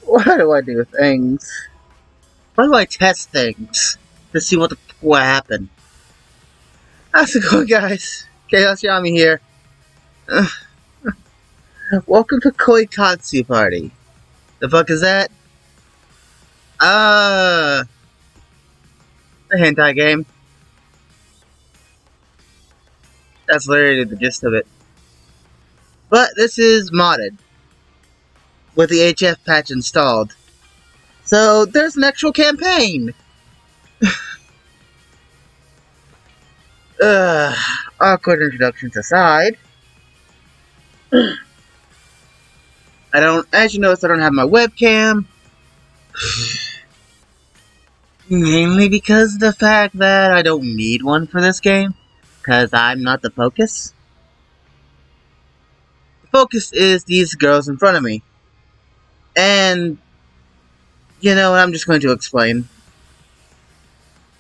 Why do I do things? Why do I test things? To see what happened. How's it going, guys? Chaos Yami here. Welcome to Koikatsu Party. The fuck is that? A hentai game. That's literally the gist of it. But this is modded. With the HF patch installed. So, there's an actual campaign! Awkward introductions aside. As you notice, I don't have my webcam. Mainly because of the fact that I don't need one for this game. Because I'm not the focus. The focus is these girls in front of me. And, you know, I'm just going to explain.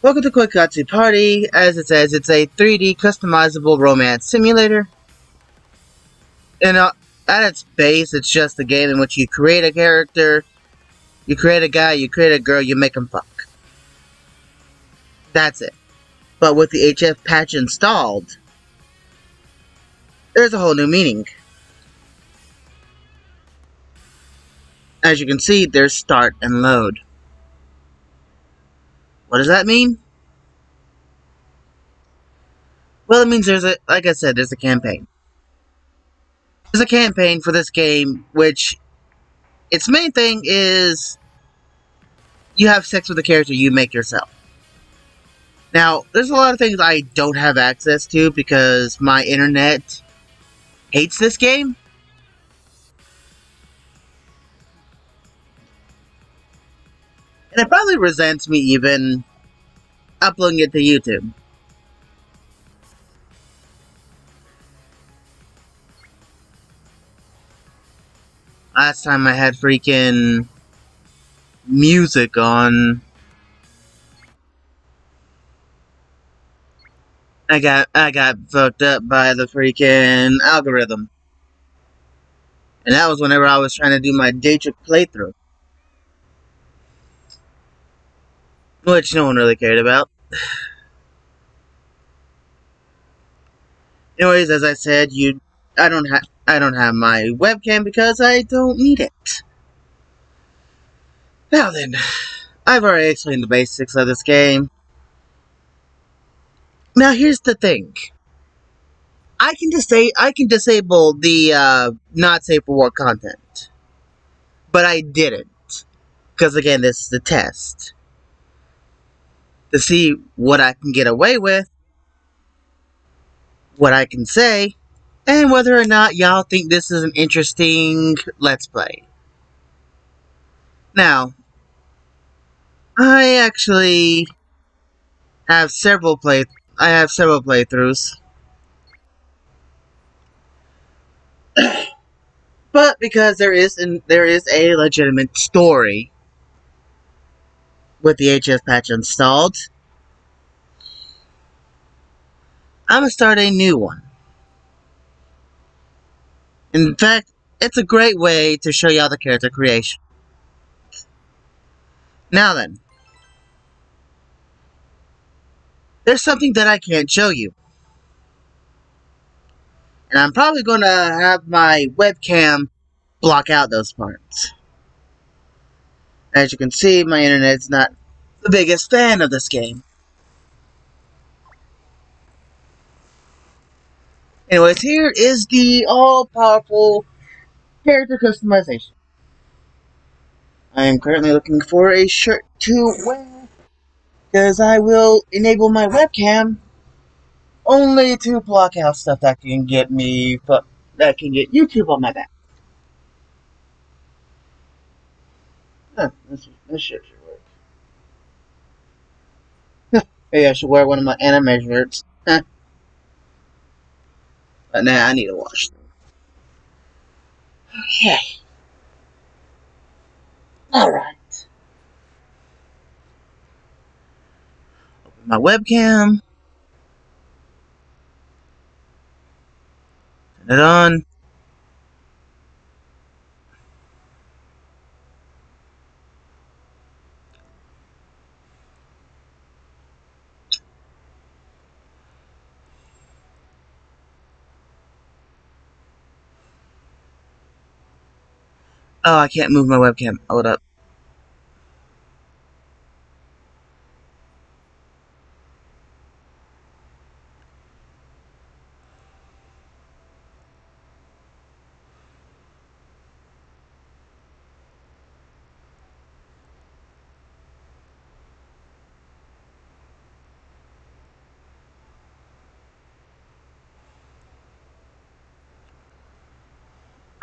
Welcome to Koikatsu Party. As it says, it's a 3D customizable romance simulator. And at its base, it's just a game in which you create a character, you create a guy, you create a girl, you make them fuck. That's it. But with the HF patch installed, there's a whole new meaning. As you can see, there's start and load. What does that mean? Well, it means like I said, there's a campaign. There's a campaign for this game, which its main thing is you have sex with the character you make yourself. Now, there's a lot of things I don't have access to because my internet hates this game. And it probably resents me even uploading it to YouTube. Last time I had freaking music on. I got fucked up by the freaking algorithm. And that was whenever I was trying to do my Daytrick playthrough. Which no one really cared about. Anyways, as I said, I don't have my webcam because I don't need it. Now then, I've already explained the basics of this game. Now here's the thing. I can disable the not safe for work content. But I didn't. Because again, this is the test. To see what I can get away with, what I can say, and whether or not y'all think this is an interesting Let's Play. Now, I actually have several playthroughs. But because there is a legitimate story with the HF patch installed, I'm gonna start a new one. In fact, it's a great way to show y'all the character creation. Now then, there's something that I can't show you. And I'm probably gonna have my webcam block out those parts. As you can see, my internet's not the biggest fan of this game. Anyways, here is the all-powerful character customization. I am currently looking for a shirt to wear, because I will enable my webcam only to block out stuff that can get YouTube on my back. Huh, this shirt should work. Maybe I should wear one of my anime shirts. Huh. But nah, I need to wash them. Okay. my webcam. Turn it on. Oh, I can't move my webcam. Hold up.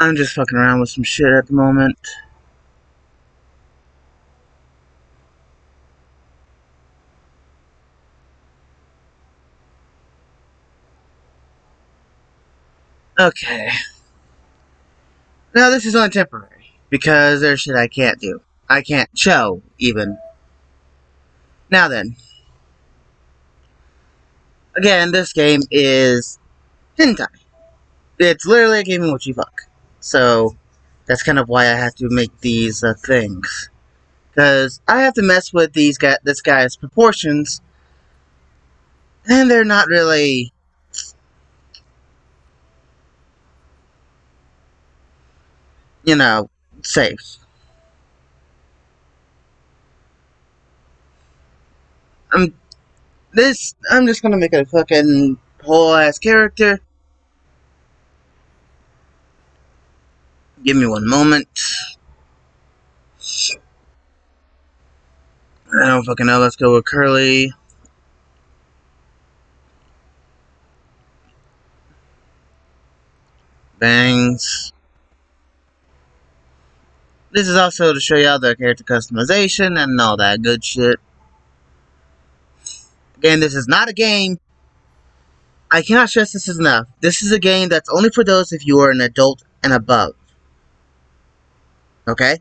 I'm just fucking around with some shit at the moment. Okay. Now this is only temporary, because there's shit I can't do. I can't show, even. Now then. Again, this game is hentai. It's literally a game in which you fuck. So, that's kind of why I have to make these things. Because I have to mess with this guy's proportions, and they're not really, you know, safe. I'm I'm just gonna make a fucking whole ass character. Give me one moment. I don't fucking know. Let's go with Curly. Bangs. This is also to show y'all the character customization and all that good shit. Again, this is not a game. I cannot stress this enough. This is a game that's only for those if you are an adult and above. Okay?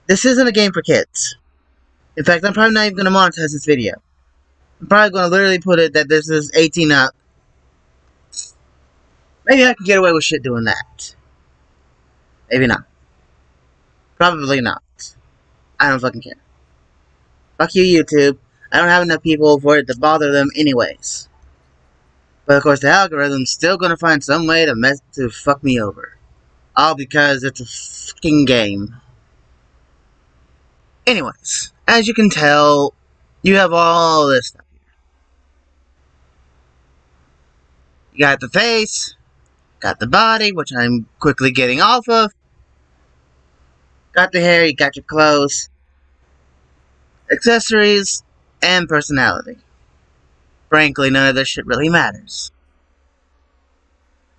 This isn't a game for kids. In fact, I'm probably not even going to monetize this video. I'm probably going to literally put it that this is 18 up. Maybe I can get away with shit doing that. Maybe not. Probably not. I don't fucking care. Fuck you, YouTube. I don't have enough people for it to bother them anyways. But of course, the algorithm's still gonna find some way to fuck me over. All because it's a fucking game. Anyways, as you can tell, you have all this stuff here. You got the face, got the body, which I'm quickly getting off of. Got the hair, you got your clothes, accessories, and personality. Frankly, none of this shit really matters.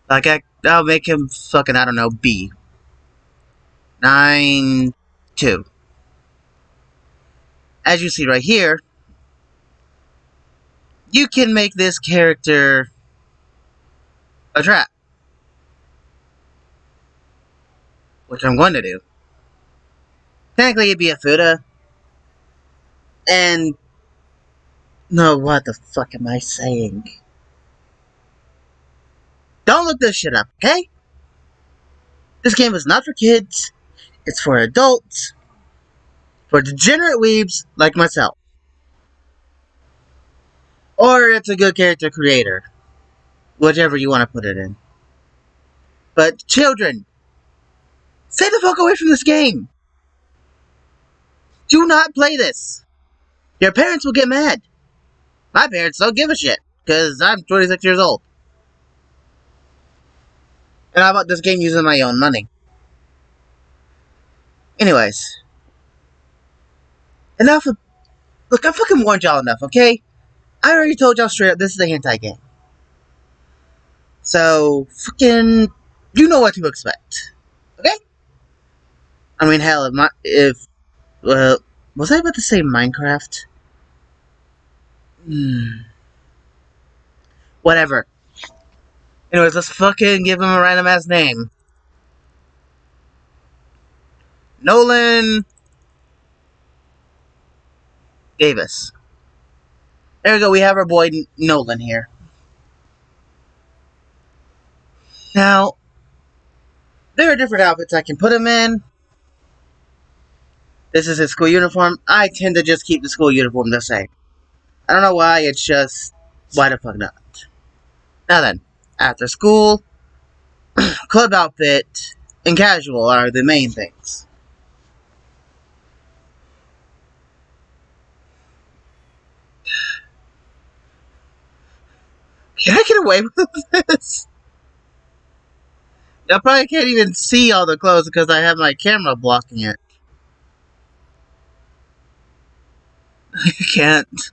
Like, I'll make him fucking, I don't know, B. 9-2. As you see right here, you can make this character a trap. Which I'm going to do. Technically, it'd be a Fuda. And... no, what the fuck am I saying? Don't look this shit up, okay? This game is not for kids. It's for adults. For degenerate weebs like myself. Or it's a good character creator. Whichever you want to put it in. But children, stay the fuck away from this game. Do not play this. Your parents will get mad. My parents don't give a shit. Because I'm 26 years old. And I bought this game using my own money. Anyways. Enough of... look, I fucking warned y'all enough, okay? I already told y'all straight up this is a hentai game. So, fucking... you know what to expect. Okay? I mean, hell, was I about to say Minecraft? Whatever. Anyways, let's fucking give him a random ass name. Nolan Davis. There we go, we have our boy Nolan here. Now, there are different outfits I can put him in. This is his school uniform. I tend to just keep the school uniform the same. I don't know why, it's just, why the fuck not? Now then, after school, club outfit, and casual are the main things. Can I get away with this? I probably can't even see all the clothes because I have my camera blocking it. I can't.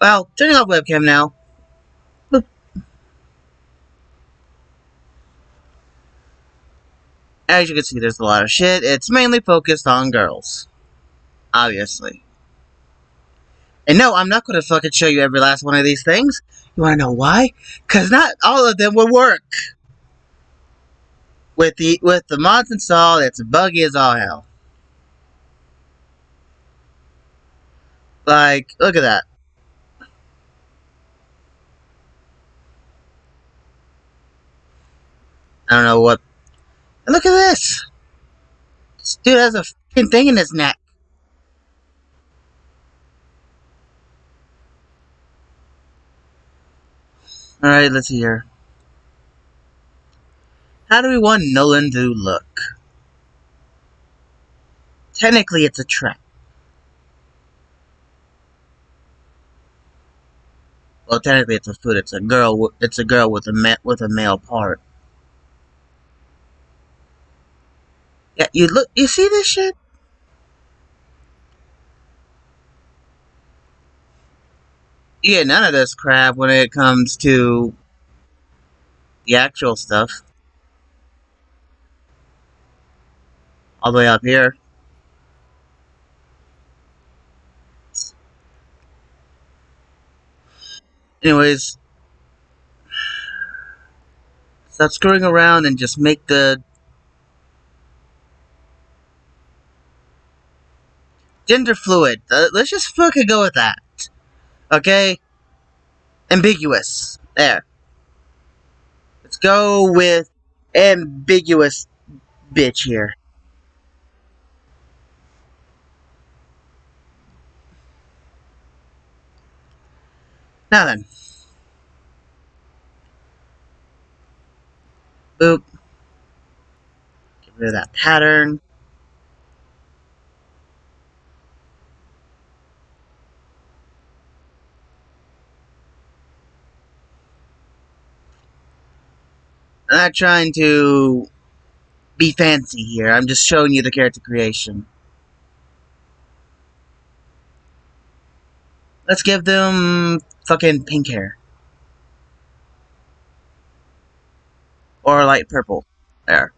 Well, turning off webcam now. Boop. As you can see, there's a lot of shit. It's mainly focused on girls. Obviously. And no, I'm not going to fucking show you every last one of these things. You want to know why? Because not all of them will work. With the mods installed, it's buggy as all hell. Like, look at that. I don't know what. And look at this. This dude has a fucking thing in his neck. Alright, let's see here. How do we want Nolan to look? Technically, it's a trap. Well, technically, it's a foot. It's a girl. It's a girl with a male part. Yeah, you look. You see this shit? You get none of this crap when it comes to the actual stuff. All the way up here. Anyways, stop screwing around and just make the gender fluid. Let's just fucking go with that. Okay? Ambiguous. There. Let's go with ambiguous bitch here. Now then. Boop. Get rid of that pattern. I'm not trying to be fancy here. I'm just showing you the character creation. Let's give them fucking pink hair. Or light purple. There.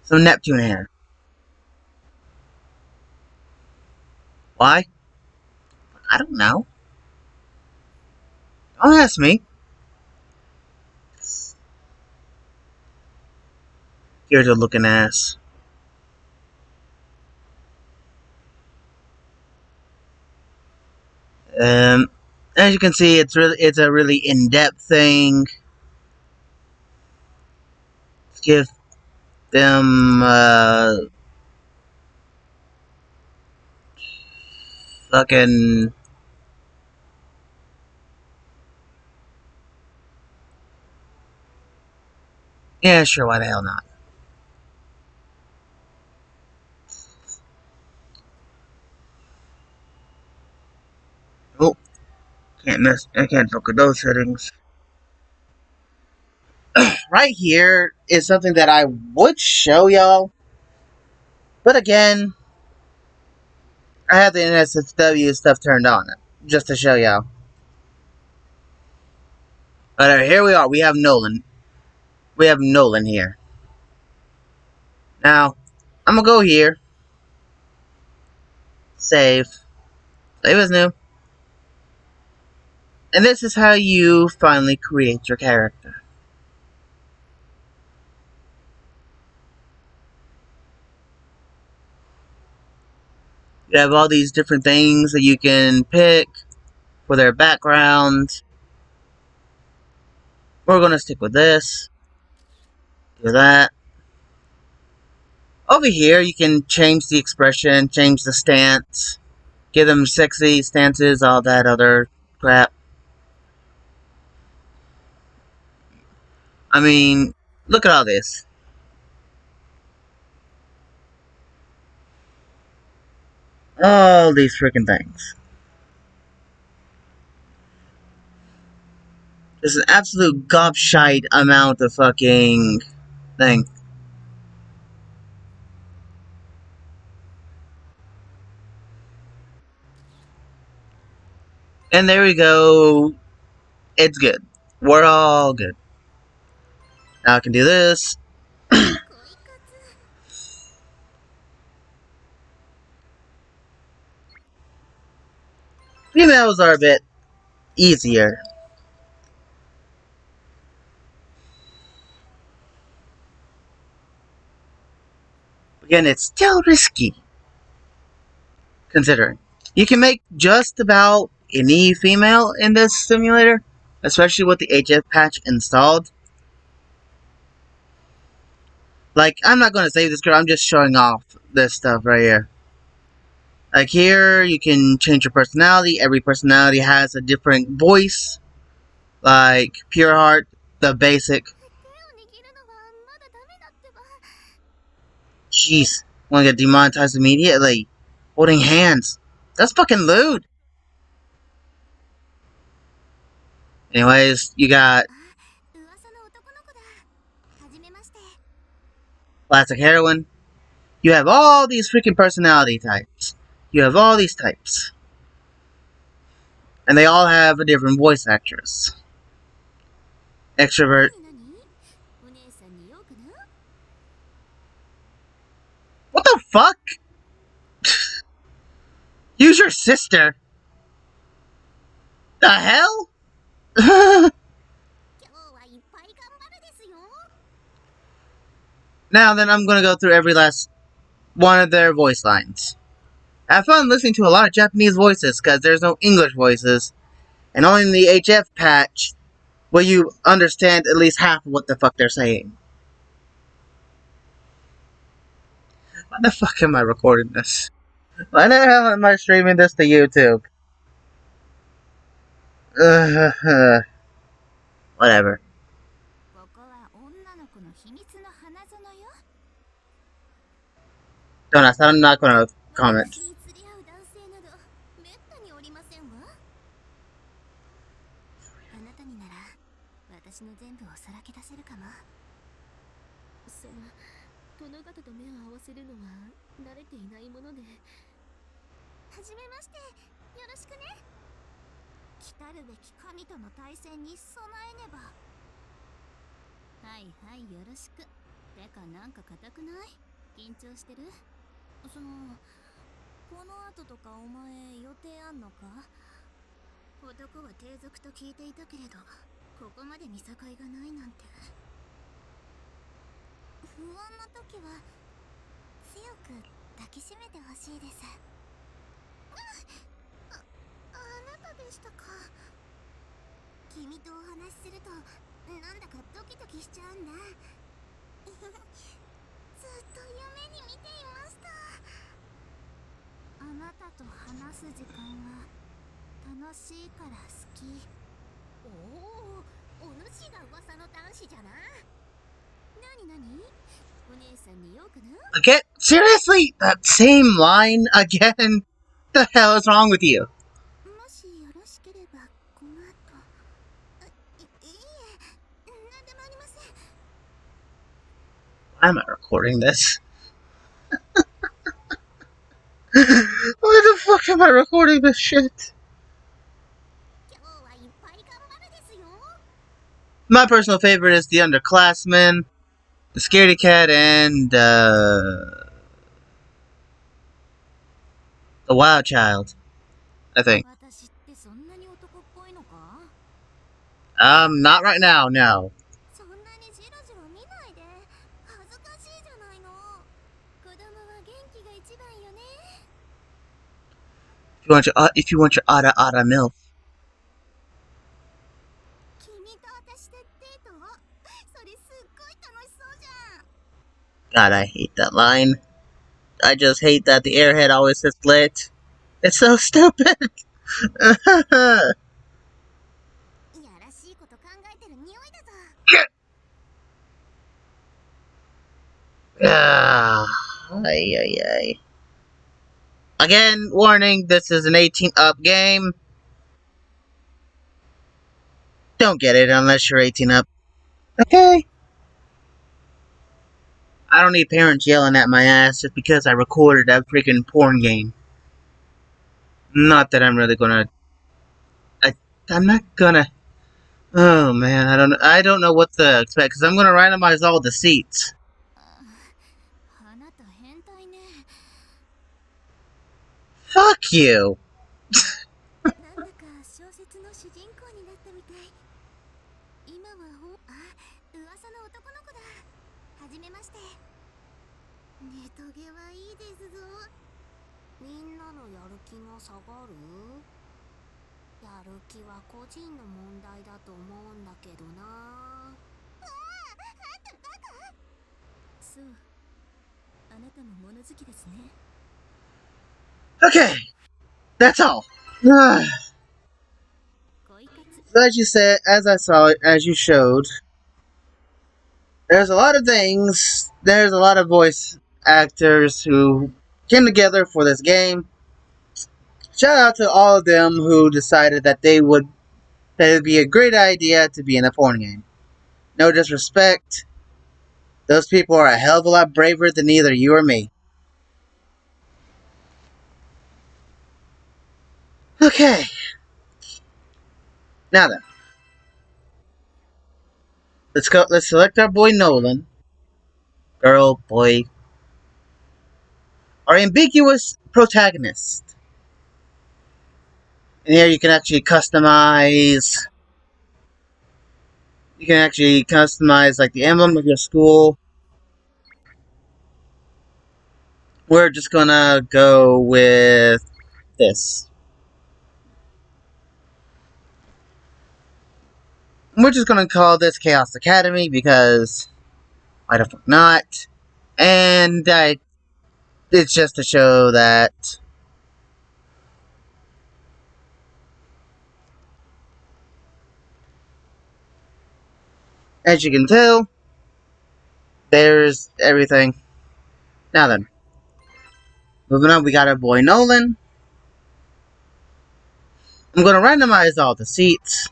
Some Neptune hair. Why? I don't know. Don't ask me. Here's a looking ass. As you can see, it's a really in-depth thing. Let's give them fucking yeah, sure, why the hell not? Oh, I can't look at those settings. Right here is something that I would show y'all, but again, I have the SFW stuff turned on just to show y'all. But here we are. We have Nolan. We have Nolan here. Now, I'm gonna go here. Save. Save as new. And this is how you finally create your character. You have all these different things that you can pick for their backgrounds. We're gonna stick with this. Do that. Over here, you can change the expression, change the stance, give them sexy stances, all that other crap. I mean, look at all this. All these freaking things. There's an absolute gobshite amount of fucking thing. And there we go. It's good. We're all good. Now I can do this. Females are a bit easier. Again, it's still risky, considering. You can make just about any female in this simulator, especially with the HF patch installed. Like, I'm not going to save this girl, I'm just showing off this stuff right here. Like here, you can change your personality. Every personality has a different voice. Like, Pure Heart, the basic. Jeez, wanna get demonetized immediately. Holding hands. That's fucking lewd. Anyways, you got Plastic Heroine. You have all these freaking personality types. You have all these types. And they all have a different voice actress. Extrovert. What the fuck? Use your sister. The hell? Now then, I'm gonna go through every last one of their voice lines. Have fun listening to a lot of Japanese voices, because there's no English voices. And only in the HF patch will you understand at least half of what the fuck they're saying. Why the fuck am I recording this? Why the hell am I streaming this to YouTube? Whatever. Don't ask, I'm not gonna comment. Okay, seriously? That same line again? The hell is wrong with you? Why am I recording this? Why the fuck am I recording this shit? My personal favorite is the Underclassmen, the Scaredy Cat, and the Wild Child, I think. Not right now, no. if you want your Ada milk. God, I hate that line. I just hate that the airhead always says lit. It's so stupid. Ah, ay, ay, ay. Again, warning, this is an 18 up game. Don't get it unless you're 18 up. Okay? I don't need parents yelling at my ass just because I recorded a freaking porn game. Not that I'm really gonna. I'm not gonna. Oh man, I don't know what to expect because I'm gonna randomize all the seats. Fuck you. Okay, that's all. So as you said, as I saw it, as you showed, there's a lot of things. There's a lot of voice actors who came together for this game. Shout out to all of them who decided that that it would be a great idea to be in a porn game. No disrespect. Those people are a hell of a lot braver than either you or me. Okay. Now then. Let's go. Let's select our boy Nolan. Girl, boy. Our ambiguous protagonist. And here you can actually customize. You can actually customize like the emblem of your school. We're just gonna go with this. We're just gonna call this Chaos Academy because why the fuck not? And it's just to show that as you can tell, there's everything. Now then, moving on, we got our boy Nolan. I'm gonna randomize all the seats.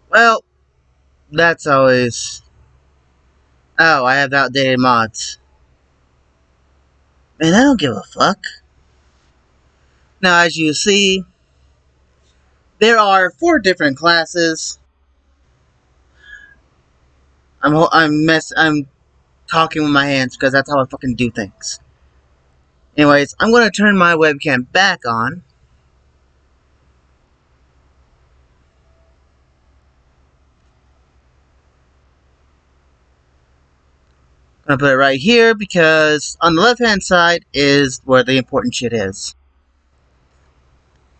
Well, that's always. Oh, I have outdated mods. Man, I don't give a fuck. Now, as you see, there are 4 different classes. I'm talking with my hands because that's how I fucking do things. Anyways, I'm gonna turn my webcam back on. I'm gonna put it right here because on the left hand side is where the important shit is.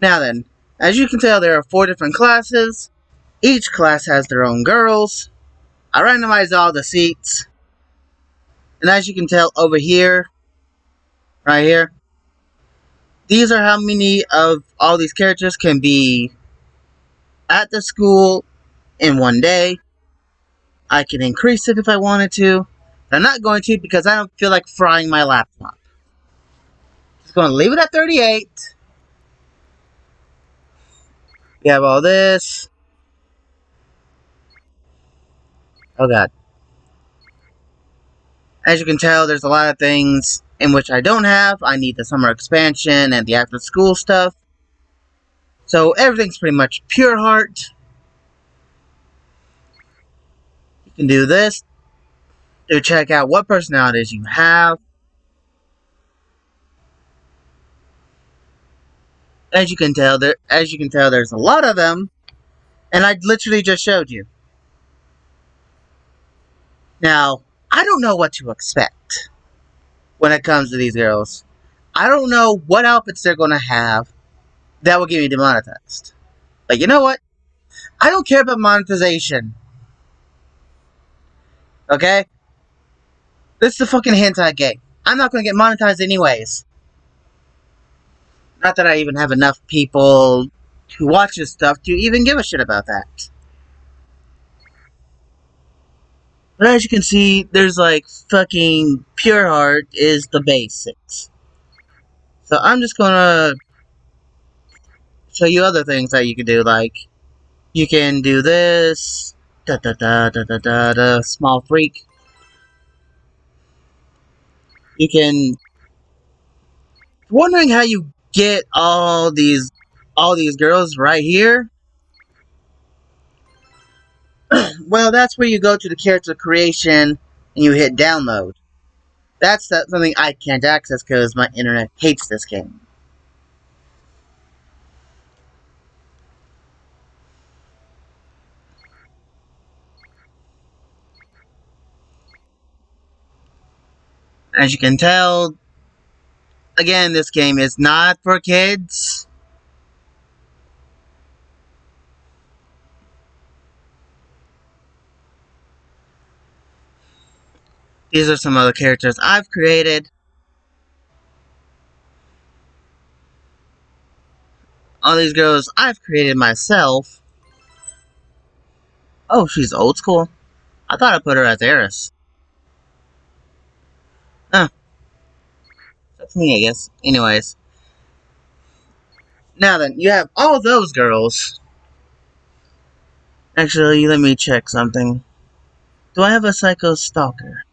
Now then, as you can tell, there are 4 different classes. Each class has their own girls. I randomized all the seats. And as you can tell over here, right here, these are how many of all these characters can be at the school in one day. I can increase it if I wanted to. But I'm not going to because I don't feel like frying my laptop. Just going to leave it at 38. We have all this. Oh god. As you can tell, there's a lot of things in which I don't have. I need the summer expansion and the after school stuff. So everything's pretty much pure heart. You can do this to check out what personalities you have. As you can tell, there's a lot of them, and I literally just showed you. Now, I don't know what to expect when it comes to these girls. I don't know what outfits they're going to have that will get me demonetized. But you know what? I don't care about monetization. Okay? This is a fucking hentai game. I'm not going to get monetized anyways. Not that I even have enough people who watch this stuff to even give a shit about that. But as you can see, there's like fucking pure heart is the basics. So I'm just gonna show you other things that you can do. Like you can do this, da da da da da da da, small freak. You can. Wondering how you get all these girls right here. Well, that's where you go to the character creation and you hit download. That's something I can't access because my internet hates this game. As you can tell, again, this game is not for kids. These are some other characters I've created. All these girls I've created myself. Oh, she's old school. I thought I put her as Eris. Huh, that's me, I guess. Anyways. Now then, you have all those girls. Actually, let me check something. Do I have a psycho stalker?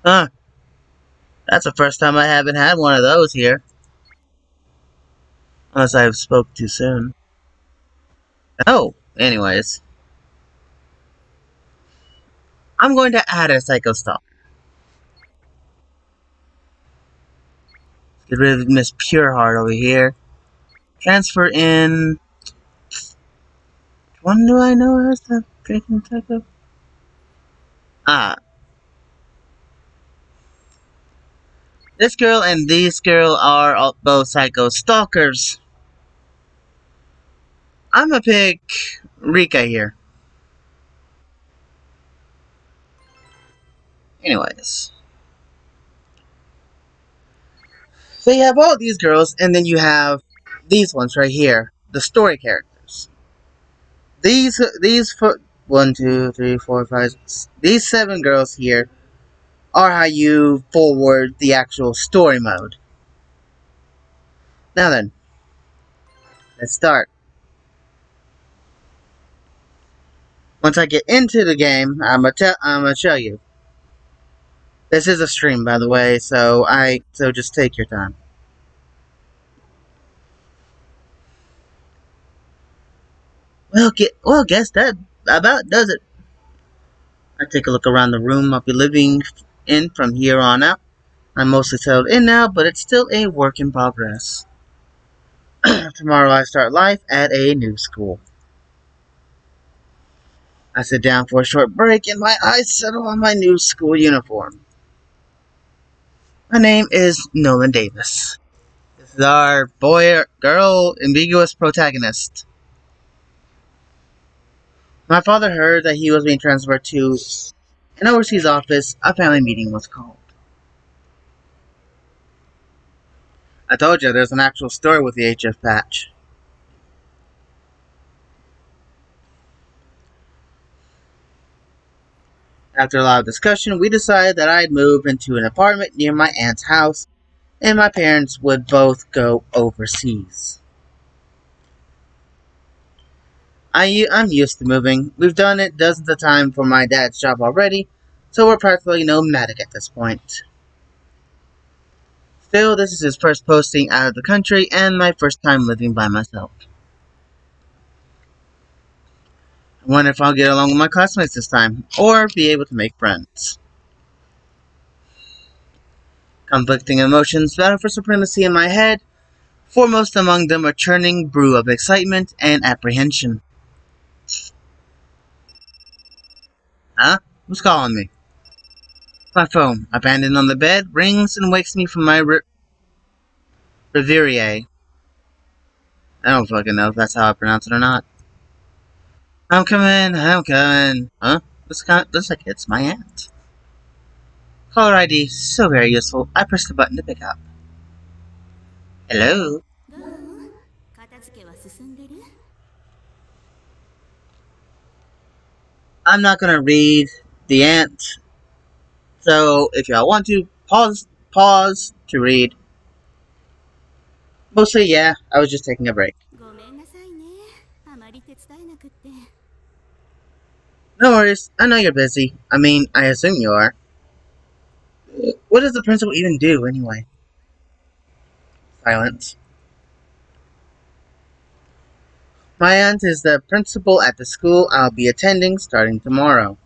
Huh, that's the first time I haven't had one of those here. Unless I spoke too soon. Oh, anyways. I'm going to add a psycho stalker. Get rid of Miss Pureheart over here. Transfer in. One do I know as the freaking psycho? Ah. This girl and this girl are both psycho stalkers. I'm gonna pick Rika here. Anyways. So you have all these girls, and then you have these ones right here. The story characters. These for 1, 2, 3, 4, 5. These 7 girls here are how you forward the actual story mode. Now then, let's start. Once I get into the game, I'm gonna show you. This is a stream, by the way, so just take your time. Guess that about does it. I take a look around the room I'll be living in from here on out. I'm mostly settled in now, but it's still a work in progress. Tomorrow I start life at a new school. I sit down for a short break and my eyes settle on my new school uniform. My name is Nolan Davis. This is our boy or girl ambiguous protagonist. My father heard that he was being transferred to an overseas office. A family meeting was called. I told you there's an actual story with the HF patch. After a lot of discussion, we decided that I'd move into an apartment near my aunt's house, and my parents would both go overseas. I'm used to moving. We've done it dozens of times for my dad's job already, so we're practically nomadic at this point. Still, this is his first posting out of the country and my first time living by myself. I wonder if I'll get along with my classmates this time, or be able to make friends. Conflicting emotions battle for supremacy in my head. Foremost among them a churning brew of excitement and apprehension. Huh? Who's calling me? My phone, abandoned on the bed, rings and wakes me from my reverie. I don't fucking know if that's how I pronounce it or not. I'm coming, I'm coming. Huh? Looks like it's my aunt. Caller ID, so very useful. I pressed the button to pick up. Hello? I'm not gonna read the aunt, so if y'all want to, pause to read. Mostly, yeah, I was just taking a break. No worries, I know you're busy. I mean, I assume you are. What does the principal even do, anyway? Silence. My aunt is the principal at the school I'll be attending starting tomorrow.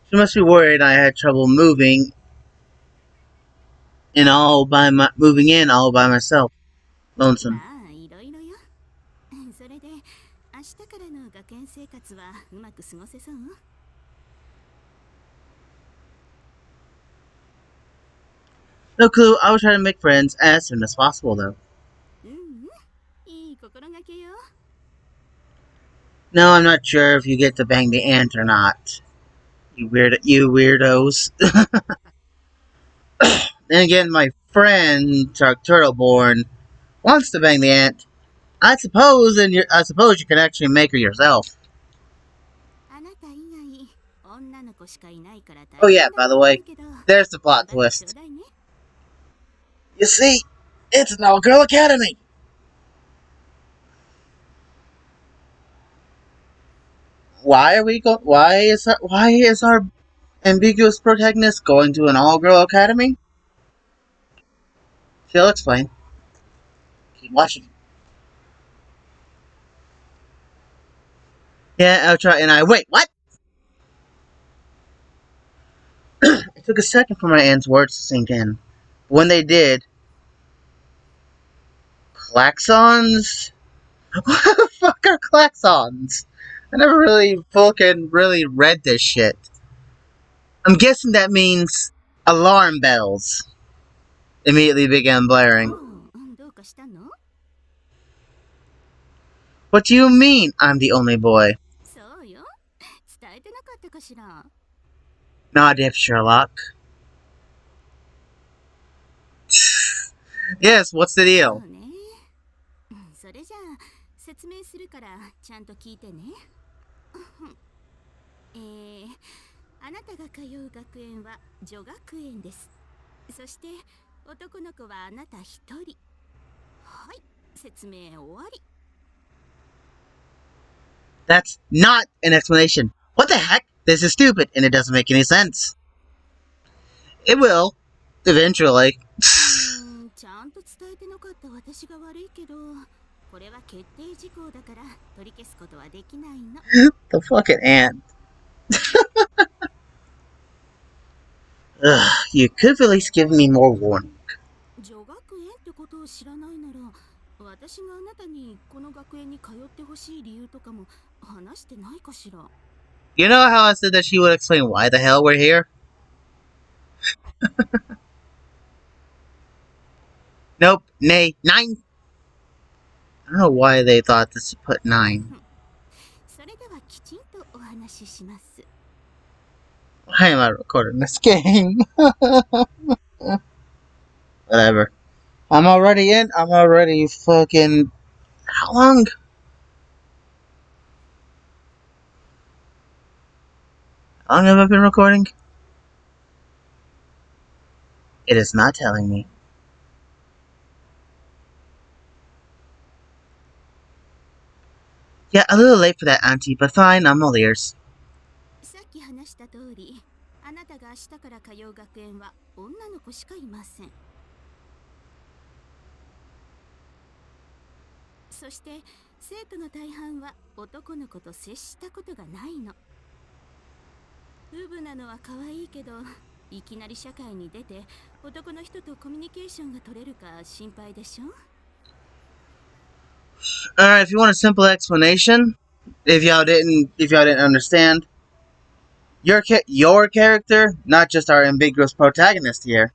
She must be worried I had trouble moving moving in all by myself. Lonesome. No clue, I will try to make friends as soon as possible though. No, I'm not sure if you get to bang the aunt or not. You weirdos. Then again, my friend Chuck Turtleborn wants to bang the aunt. I suppose you can actually make her yourself. Oh yeah, by the way, there's the plot twist. You see, it's an all-girl academy. Why is our ambiguous protagonist going to an all-girl academy? She'll explain. Keep watching. Yeah, I'll try. And wait. What? It took a second for my aunt's words to sink in. But when they did, klaxons? What the fuck are klaxons? I never really read this shit. I'm guessing that means alarm bells. Immediately began blaring. What do you mean I'm the only boy? Nah, Dip Sherlock. Yes, what's the deal? That's not an explanation. What the heck? This is stupid, and it doesn't make any sense. It will. Eventually. The fucking ant. Ugh, you could at least give me more warning. You know how I said that she would explain why the hell we're here? Nope. Nay. 9. I don't know why they thought this to put 9. Why am I recording this game? Whatever. I'm already in. I'm already fucking... How long? How long have I been recording? It is not telling me. Yeah, a little late for that, Auntie, but fine, I'm all ears. Alright, if you want a simple explanation, If y'all didn't understand, your character, not just our ambiguous protagonist here,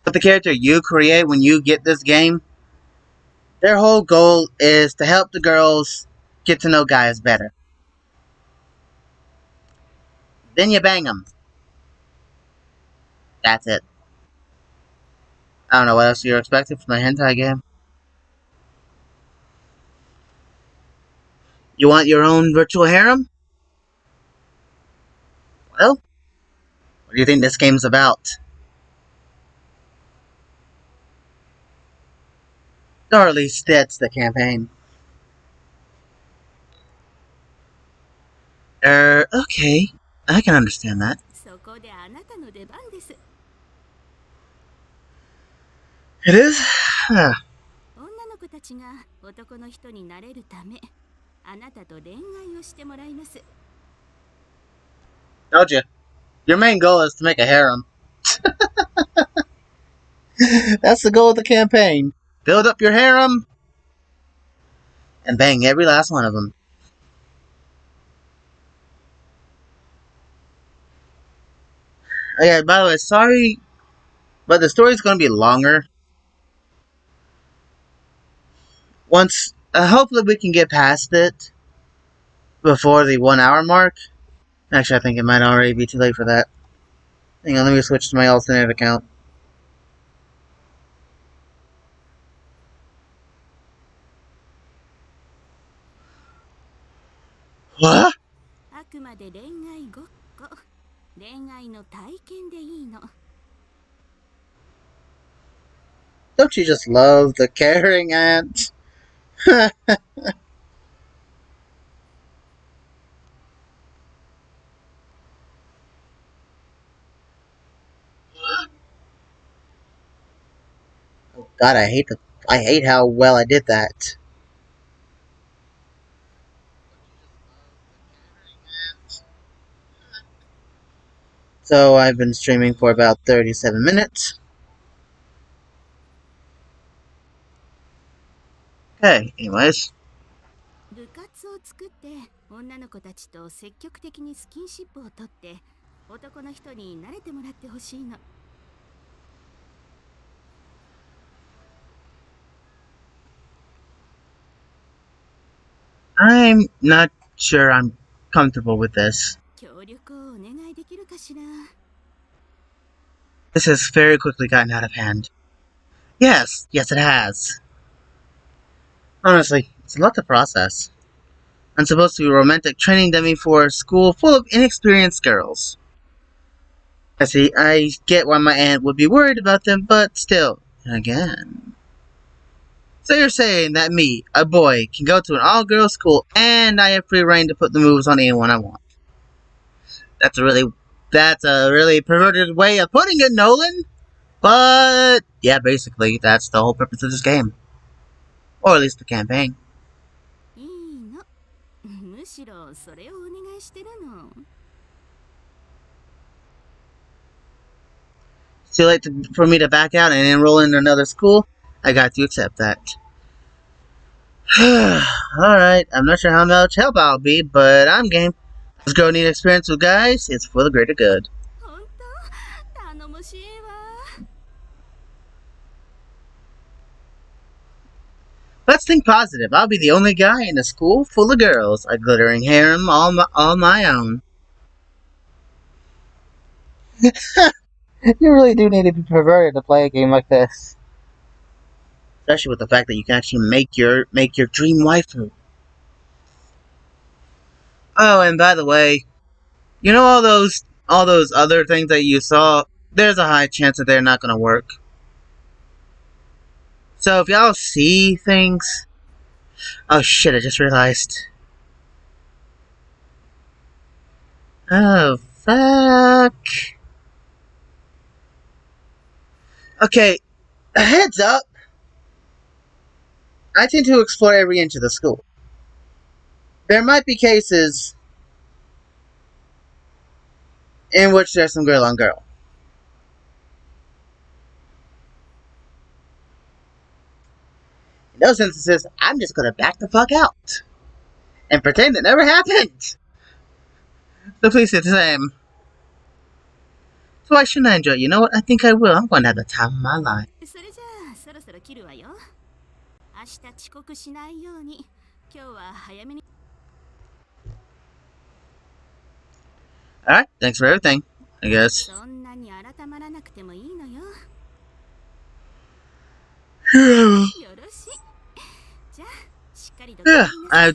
but the character you create when you get this game, their whole goal is to help the girls get to know guys better. Then you bang them. That's it. I don't know what else you're expecting from a hentai game. You want your own virtual harem? Well, what do you think this game's about? Or at least that's the campaign. Okay. I can understand that. It is? Huh. Told you. Your main goal is to make a harem. That's the goal of the campaign. Build up your harem and bang every last one of them. Oh, yeah, by the way, sorry, but the story's going to be longer. Hopefully we can get past it before the 1 hour mark. Actually, I think it might already be too late for that. Hang on, let me switch to my alternate account. What? Don't you just love the caring ant? Oh God, I hate how well I did that. So I've been streaming for about 37 minutes. Okay, anyways. I'm not sure I'm comfortable with this. This has very quickly gotten out of hand. Yes, it has. Honestly, it's a lot to process. I'm supposed to be a romantic training dummy for a school full of inexperienced girls. I get why my aunt would be worried about them, but still, again. So you're saying that me, a boy, can go to an all-girls school and I have free reign to put the moves on anyone I want? That's a really perverted way of putting it, Nolan. But yeah, basically that's the whole purpose of this game, or at least the campaign. It's too late for me to back out and enroll in another school. I got to accept that. Alright, I'm not sure how much help I'll be, but I'm game. This girl need experience with guys, it's for the greater good. Let's think positive. I'll be the only guy in a school full of girls. A glittering harem all my own. You really do need to be perverted to play a game like this. Especially with the fact that you can actually make your dream waifu. Oh, and by the way, you know all those other things that you saw, there's a high chance that they're not gonna work. So if y'all see things, oh shit, I just realized. Oh fuck. Okay, a heads up. I tend to explore every inch of the school. There might be cases in which there's some girl on girl. In those instances, I'm just gonna back the fuck out. and pretend it never happened. So please say the same. So why shouldn't I enjoy it? You know what? I think I will. I'm going to have the time of my life. それじゃあそろそろ切るわよ。明日遅刻しないように今日は早めに。Alright, thanks for everything, I guess. そんなに改まらなくてもいいのよ。よろしい。じゃあしっかりと。Yeah, I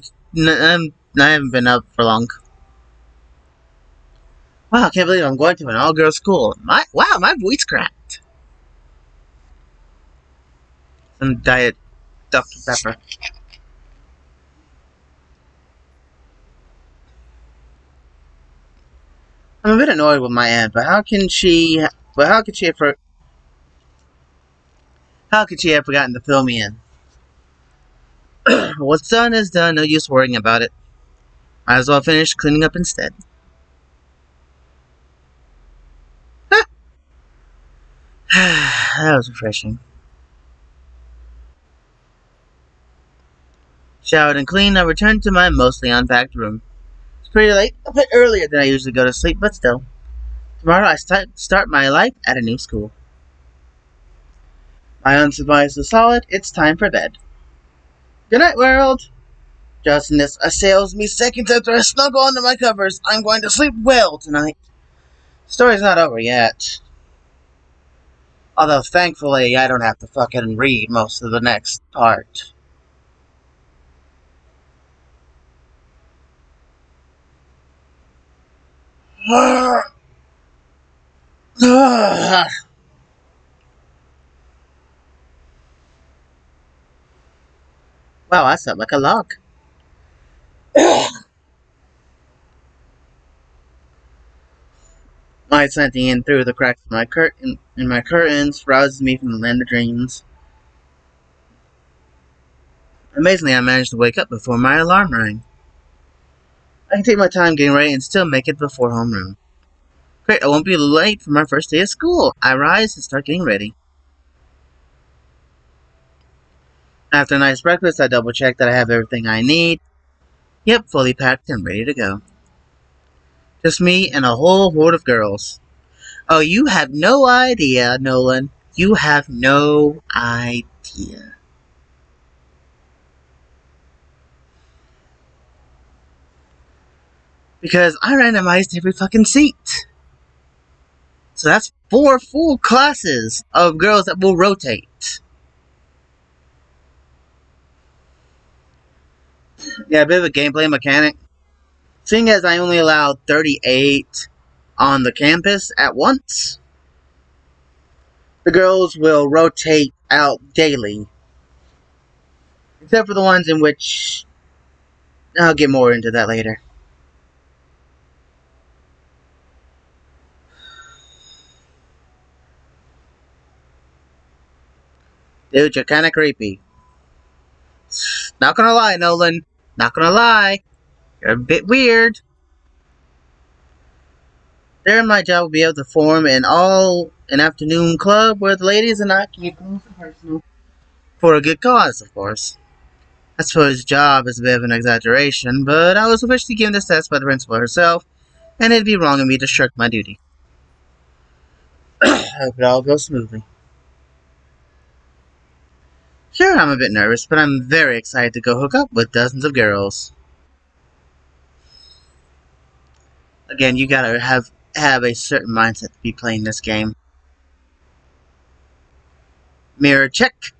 haven't been up for long. Wow, I can't believe I'm going to an all-girls school. My voice cracked. Some diet Dr. Pepper. I'm a bit annoyed with my aunt, but how could she have forgotten to fill me in? What's done is done, no use worrying about it. Might as well finish cleaning up instead. That was refreshing. Showered and cleaned, I returned to my mostly unpacked room. It's pretty late, a bit earlier than I usually go to sleep, but still. Tomorrow I start my life at a new school. My unsupply is solid, it's time for bed. Good night, world! Justness assails me seconds after I snuggle under my covers. I'm going to sleep well tonight. The story's not over yet. Although, thankfully, I don't have to fucking read most of the next part. Wow, I slept like a log. Light slanting in through the cracks of my curtains rouses me from the land of dreams. Amazingly, I managed to wake up before my alarm rang. I can take my time getting ready and still make it before homeroom. Great, I won't be late for my first day of school. I rise and start getting ready. After a nice breakfast, I double check that I have everything I need. Yep, fully packed and ready to go. Just me and a whole horde of girls. Oh, you have no idea, Nolan. You have no idea. Because I randomized every fucking seat. So that's 4 full classes of girls that will rotate. Yeah, a bit of a gameplay mechanic. Seeing as I only allowed 38 on the campus at once, the girls will rotate out daily. Except for the ones in which I'll get more into that later. Dude, you're kinda creepy. Not gonna lie, Nolan. Not gonna lie. You're a bit weird. There, my job will be able to form an afternoon club where the ladies and I keep things personal. For a good cause, of course. I suppose job is a bit of an exaggeration, but I was officially given this test by the principal herself, and it'd be wrong of me to shirk my duty. I hope it all goes smoothly. Sure, I'm a bit nervous, but I'm very excited to go hook up with dozens of girls. Again, you gotta have a certain mindset to be playing this game. Mirror check.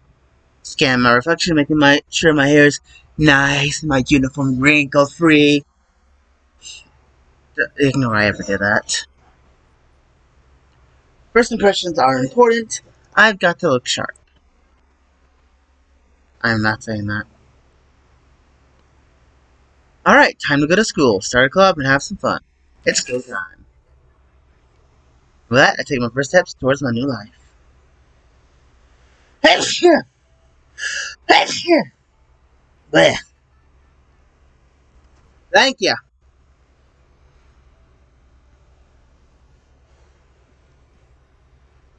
Scan my reflection, making sure my hair is nice, my uniform wrinkle-free. Ignore I ever did that. First impressions are important. I've got to look sharp. I'm not saying that. Alright, time to go to school, start a club, and have some fun. It's go time. With that, I take my first steps towards my new life. Hey, here! Hey, here! Blech. Thank you.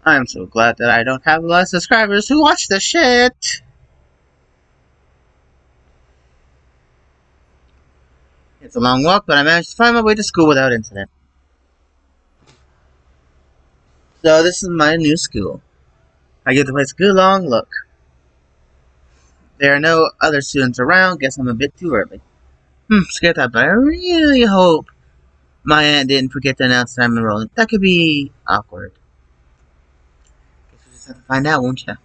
I'm so glad that I don't have a lot of subscribers who watch this shit. It's a long walk, but I managed to find my way to school without incident. So this is my new school. I give the place a good long look. There are no other students around. Guess I'm a bit too early. Scared that, but I really hope my aunt didn't forget to announce that I'm enrolling. That could be awkward. Guess we'll just have to find out, won't you?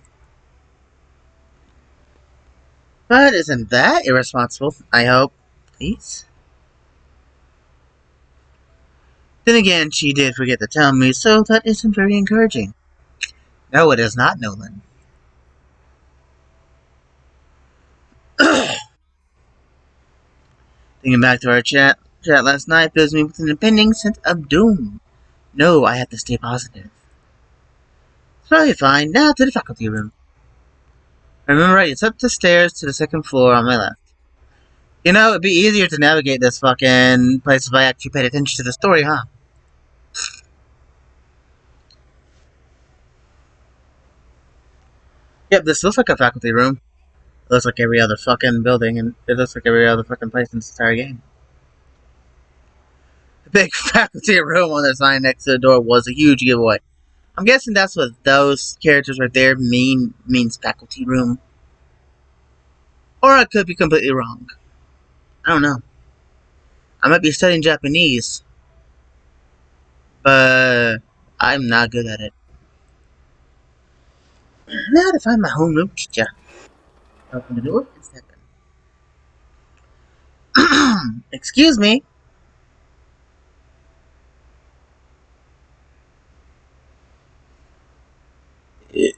But isn't that irresponsible? I hope. Please? Then again, she did forget to tell me, so that isn't very encouraging. No, it is not, Nolan. Thinking back to our chat last night fills me with an impending sense of doom. No, I have to stay positive. It's probably fine. Now to the faculty room. Remember, right, it's up the stairs to the second floor on my left. You know, it'd be easier to navigate this fucking place if I actually paid attention to the story, huh? Yep, this looks like a faculty room. It looks like every other fucking building, and it looks like every other fucking place in this entire game. The big faculty room on the sign next to the door was a huge giveaway. I'm guessing that's what those characters right there means faculty room. Or I could be completely wrong. I don't know. I might be studying Japanese, but I'm not good at it. Now to find my homeroom teacher. Open the door and step in. Excuse me. Step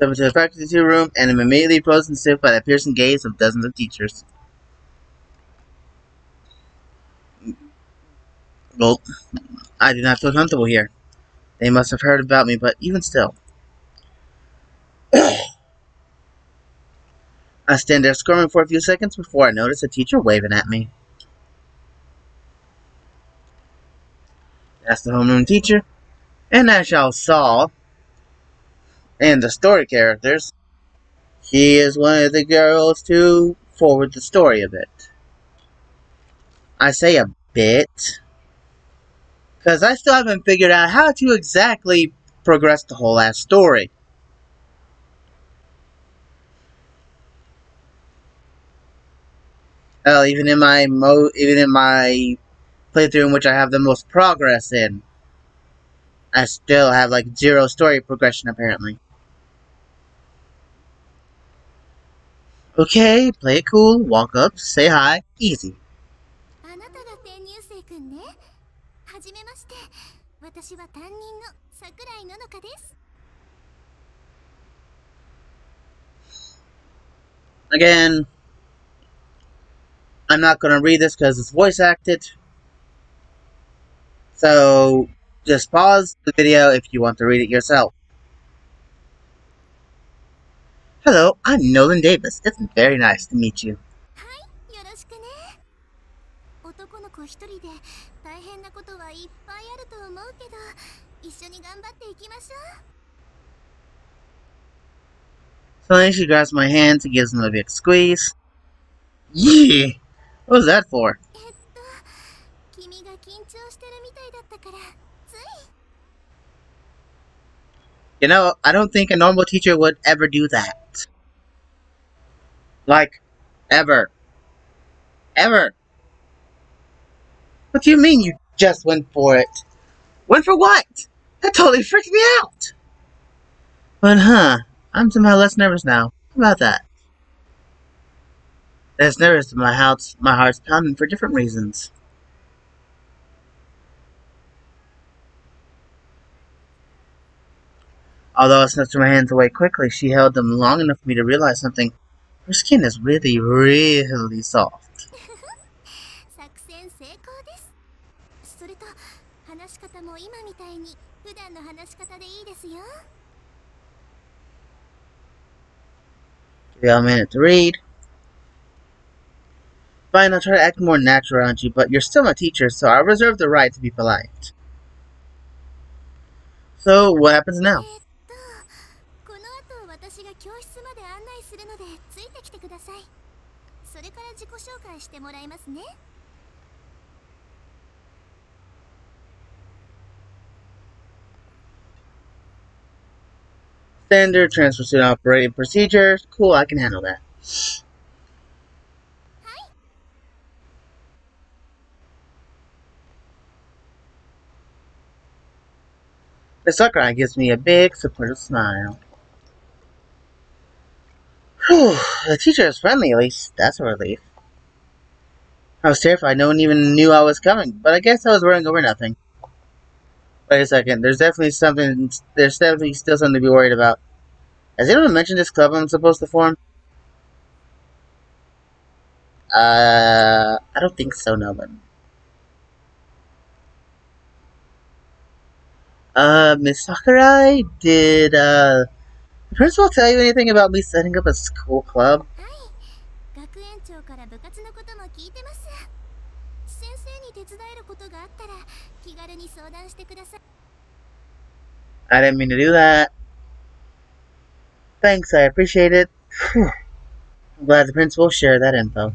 into the faculty room and am immediately frozen stiff by the piercing gaze of dozens of teachers. Well, I do not feel comfortable here. They must have heard about me, but even still. I stand there squirming for a few seconds before I notice a teacher waving at me. That's the homeroom teacher. And as y'all saw in the story characters, she is one of the girls to forward the story a bit. I say a bit, because I still haven't figured out how to exactly progress the whole ass story. Hell, even in my playthrough in which I have the most progress in, I still have like zero story progression apparently. Okay, play it cool, walk up, say hi, easy. Again, I'm not going to read this because it's voice acted. So, just pause the video if you want to read it yourself. Hello, I'm Nolan Davis. It's very nice to meet you. So then she grabs my hands and gives them a big squeeze. Yeah! What was that for? You know, I don't think a normal teacher would ever do that. Like, ever. Ever. What do you mean you just went for it? Went for what? That totally freaked me out! But I'm somehow less nervous now. How about that? Less nervous, my heart's pounding for different reasons. Although I snatched my hands away quickly, she held them long enough for me to realize something. Her skin is really, really soft. Give you a minute to read. Fine, I'll try to act more natural around you, but you're still my teacher, so I reserve the right to be polite. So, what happens now? それから自己紹介してもらいますね。Standard transfer student operating procedures. Cool, I can handle that. The Sakurai gives me a big, supportive smile. Whew, the teacher is friendly, at least. That's a relief. I was terrified. No one even knew I was coming, but I guess I was worrying over nothing. Wait a second. There's definitely something. There's definitely still something to be worried about. Has anyone mentioned this club I'm supposed to form? I don't think so, no one. Miss Sakurai, did, the principal tell you anything about me setting up a school club? 学園長から部活のことも聞いてます。先生に手伝えることがあったら気軽に相談してください。I didn't mean to do that. Thanks, I appreciate it. I'm glad the principal shared that info.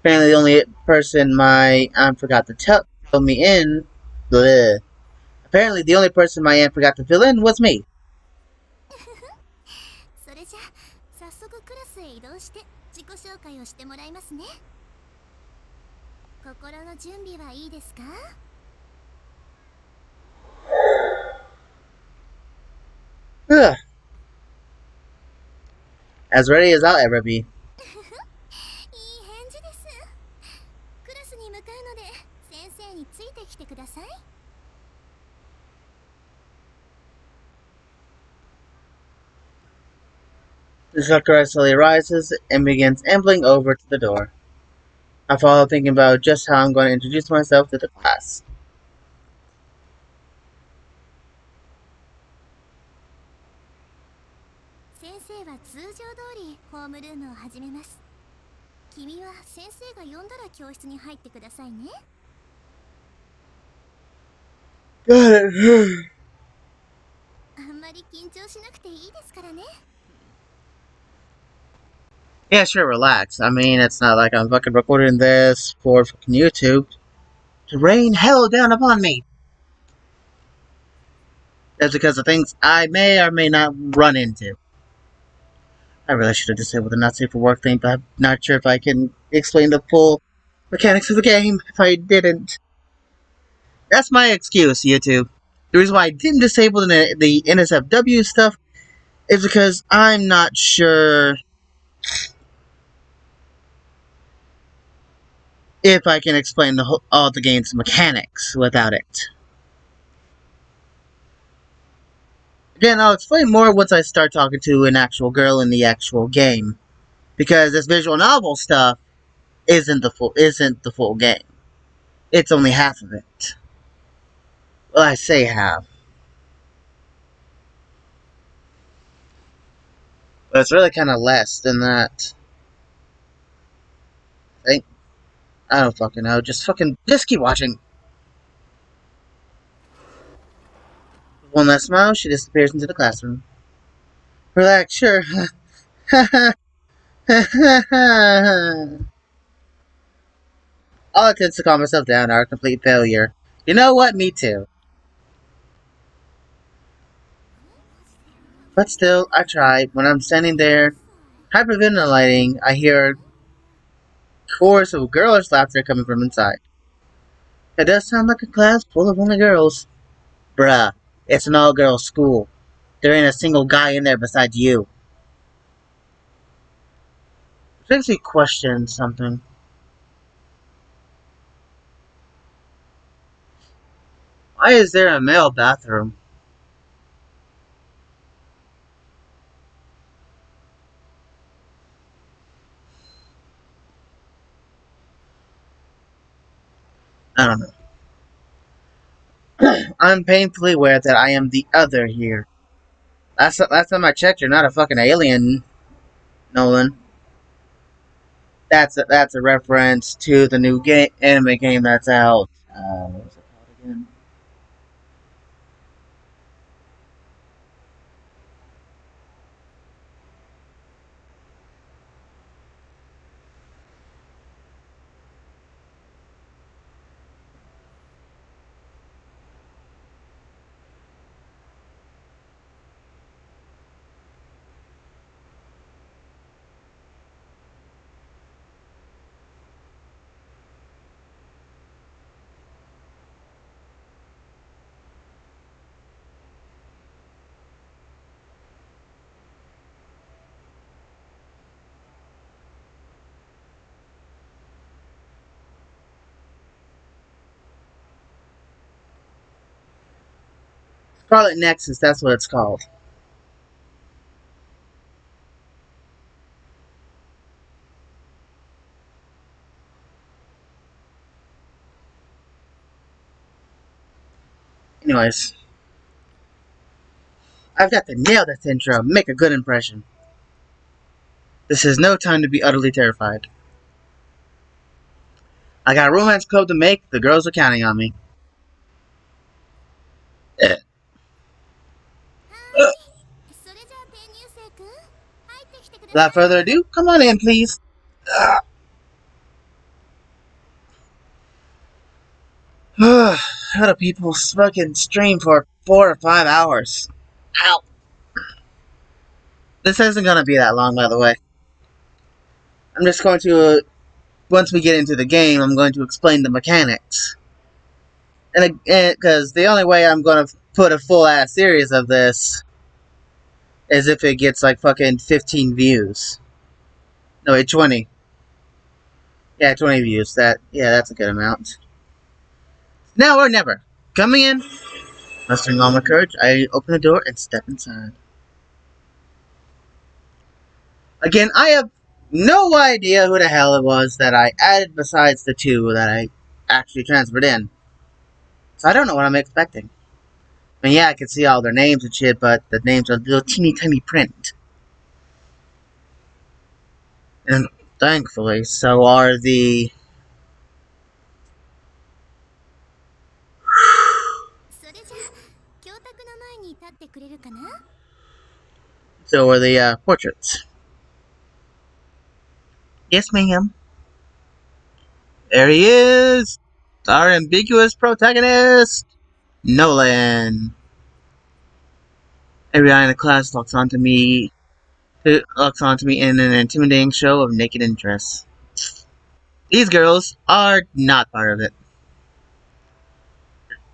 Apparently, the only person my aunt forgot to fill me in. Bleh. Apparently, the only person my aunt forgot to fill in was me. それじゃ早速クラスへ移動して自己紹介をしてもらいますね。心の準備はいいですか？ Ugh. As ready as I'll ever be. いい返事です。クラスに向かうので先生についてきてください。The Sakurai slowly rises and begins ambling over to the door. I follow, thinking about just how I'm going to introduce myself to the class. 先生は通常通りホームルームを始めます。君は先生が呼んだら教室に入ってくださいね。Got it. あんまり緊張しなくていいですからね。Yeah, sure, relax. I mean, it's not like I'm fucking recording this for fucking YouTube to rain hell down upon me. That's because of things I may or may not run into. I really should have disabled the not safe for work thing, but I'm not sure if I can explain the full mechanics of the game if I didn't. That's my excuse, YouTube. The reason why I didn't disable the SFW stuff is because I'm not sure if I can explain all the game's mechanics without it. Again, I'll explain more once I start talking to an actual girl in the actual game, because this visual novel stuff isn't the full game. It's only half of it. Well, I say half, but it's really kind of less than that. I don't fucking know. Just keep watching. With one last smile, she disappears into the classroom. Relax, sure. All attempts to calm myself down are a complete failure. You know what? Me too. But still, I try. When I'm standing there, hyperventilating, I hear a chorus of girlish laughter coming from inside. It does sound like a class full of only girls. Bruh, it's an all-girls school. There ain't a single guy in there besides you. Which makes me question something. Why is there a male bathroom? I don't know. I'm painfully aware that I am the other here. Last time I checked, you're not a fucking alien, Nolan. That's a reference to the new anime game that's out. What was it called again? Scarlet Nexus, that's what it's called. Anyways, I've got to nail this intro, make a good impression. This is no time to be utterly terrified. I got a romance club to make, the girls are counting on me. Eh. はーい、それじゃあ転入生くん入ってきてください。 Without further ado, come on in, please. How do people fucking stream for 4 or 5 hours? Ow. This isn't gonna be that long, by the way. I'm just going to, once we get into the game, I'm going to explain the mechanics. And because the only way I'm gonna put a full-ass series of this is if it gets like fucking 15 views. No, wait, 20. Yeah, 20 views. That's a good amount. Now or never. Coming in, mustering all my courage, I open the door and step inside. Again, I have no idea who the hell it was that I added besides the 2 that I actually transferred in. So I don't know what I'm expecting. I mean, yeah, I can see all their names and shit, but the names are little teeny tiny print. And thankfully, so are the... それじゃあ教卓の前に立ってくれるかな。 So are the portraits. Yes, ma'am. There he is! Our ambiguous protagonist! Nolan. Every eye in the class locks onto me in an intimidating show of naked interest. These girls are not part of it.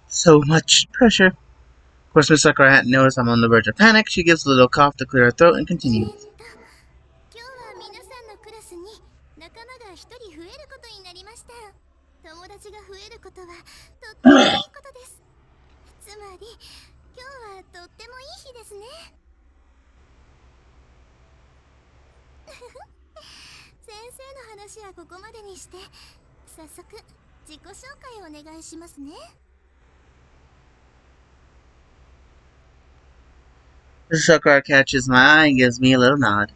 So much pressure. Of course, Miss Sakura hadn't noticed I'm on the verge of panic. She gives a little cough to clear her throat and continues. 今日は皆さんのクラスに仲間が一人増えることになりました。友達が増えることはとってもいいことです。つまり今日はとってもいい日ですね。先生の話はここまでにして、早速自己紹介をお願いしますね。 Miss Sakura catches my eye and gives me a little nod.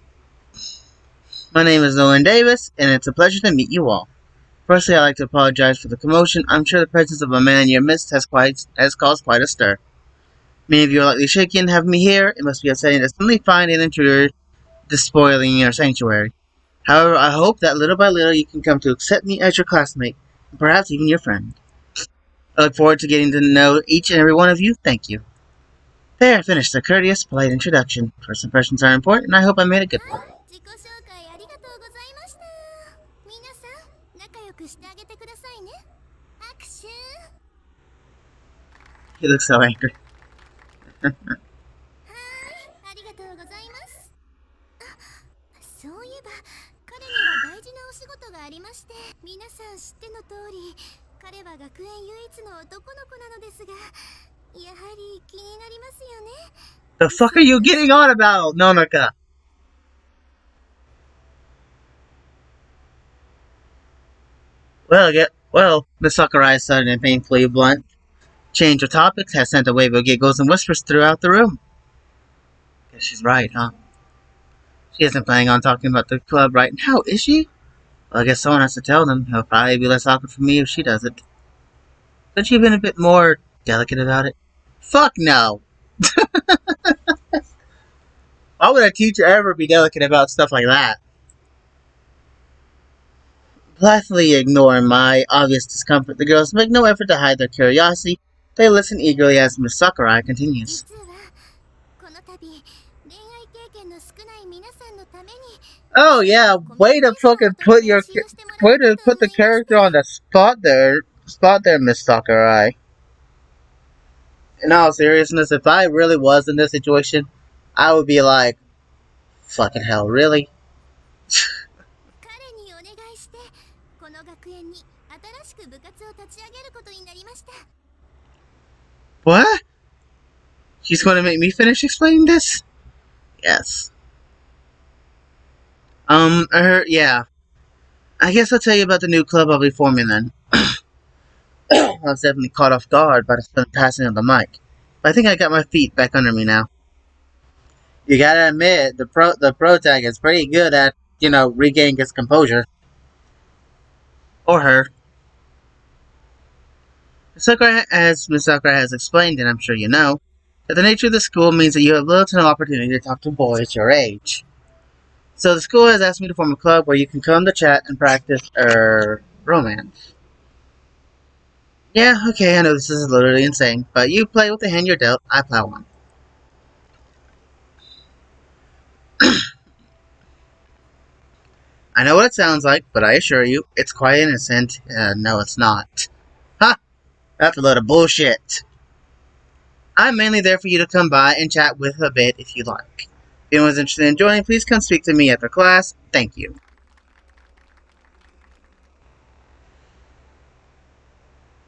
My name is Nolan Davis, and it's a pleasure to meet you all. Firstly, I'd like to apologize for the commotion. I'm sure the presence of a man in your midst has caused quite a stir. Many of you are likely shaken having me here. It must be upsetting to suddenly find an intruder despoiling your sanctuary. However, I hope that little by little you can come to accept me as your classmate, and perhaps even your friend. I look forward to getting to know each and every one of you. Thank you. There, finished the courteous, polite introduction. First impressions are important, and I hope I made a good one. 自己紹介ありがとうございました。皆さん仲良くしてあげてくださいね。握手。 He looks so angry. はーい、ありがとうございます。あ、そういえば彼には大事なお仕事がありまして、皆さん知っての通り、彼は学園唯一の男の子なのですが、やはり気になりますよね。 The fuck are you getting on about, Nonaka? Well, Miss Sakurai's sudden and painfully blunt change of topics has sent a wave of giggles and whispers throughout the room. Guess she's right, huh? She isn't planning on talking about the club right now, is she? Well, I guess someone has to tell them. It'll probably be less awkward for me if she does it. Could she have been a bit more delicate about it? Fuck no! Why would a teacher ever be delicate about stuff like that? Blithely ignoring my obvious discomfort, the girls make no effort to hide their curiosity. They listen eagerly as Miss Sakurai continues. 実はこの度恋愛経験の少ない皆さんのために Oh yeah, way to fucking put the character on the spot there, Miss Sakurai. In all seriousness, if I really was in this situation, I would be like, fucking hell, really? 彼にお願いしてこの学園に新しく部活を立ち上げることになりました。 What? She's going to make me finish explaining this? Yes. Yeah. I guess I'll tell you about the new club I'll be forming then. I was definitely caught off guard by the sudden passing of the mic. But I think I got my feet back under me now. You gotta admit, the pro tag is pretty good at, regaining his composure. Or her. As Ms. Sakura has explained, and I'm sure you know, that the nature of the school means that you have little to no opportunity to talk to boys your age. So the school has asked me to form a club where you can come to chat and practice, romance. Yeah, okay, I know this is literally insane, but you play with the hand you're dealt, I plow on. I know what it sounds like, but I assure you, it's quite innocent. No, it's not. Ha! That's a load of bullshit. I'm mainly there for you to come by and chat with a bit if you like. If anyone's interested in joining, please come speak to me after class. Thank you.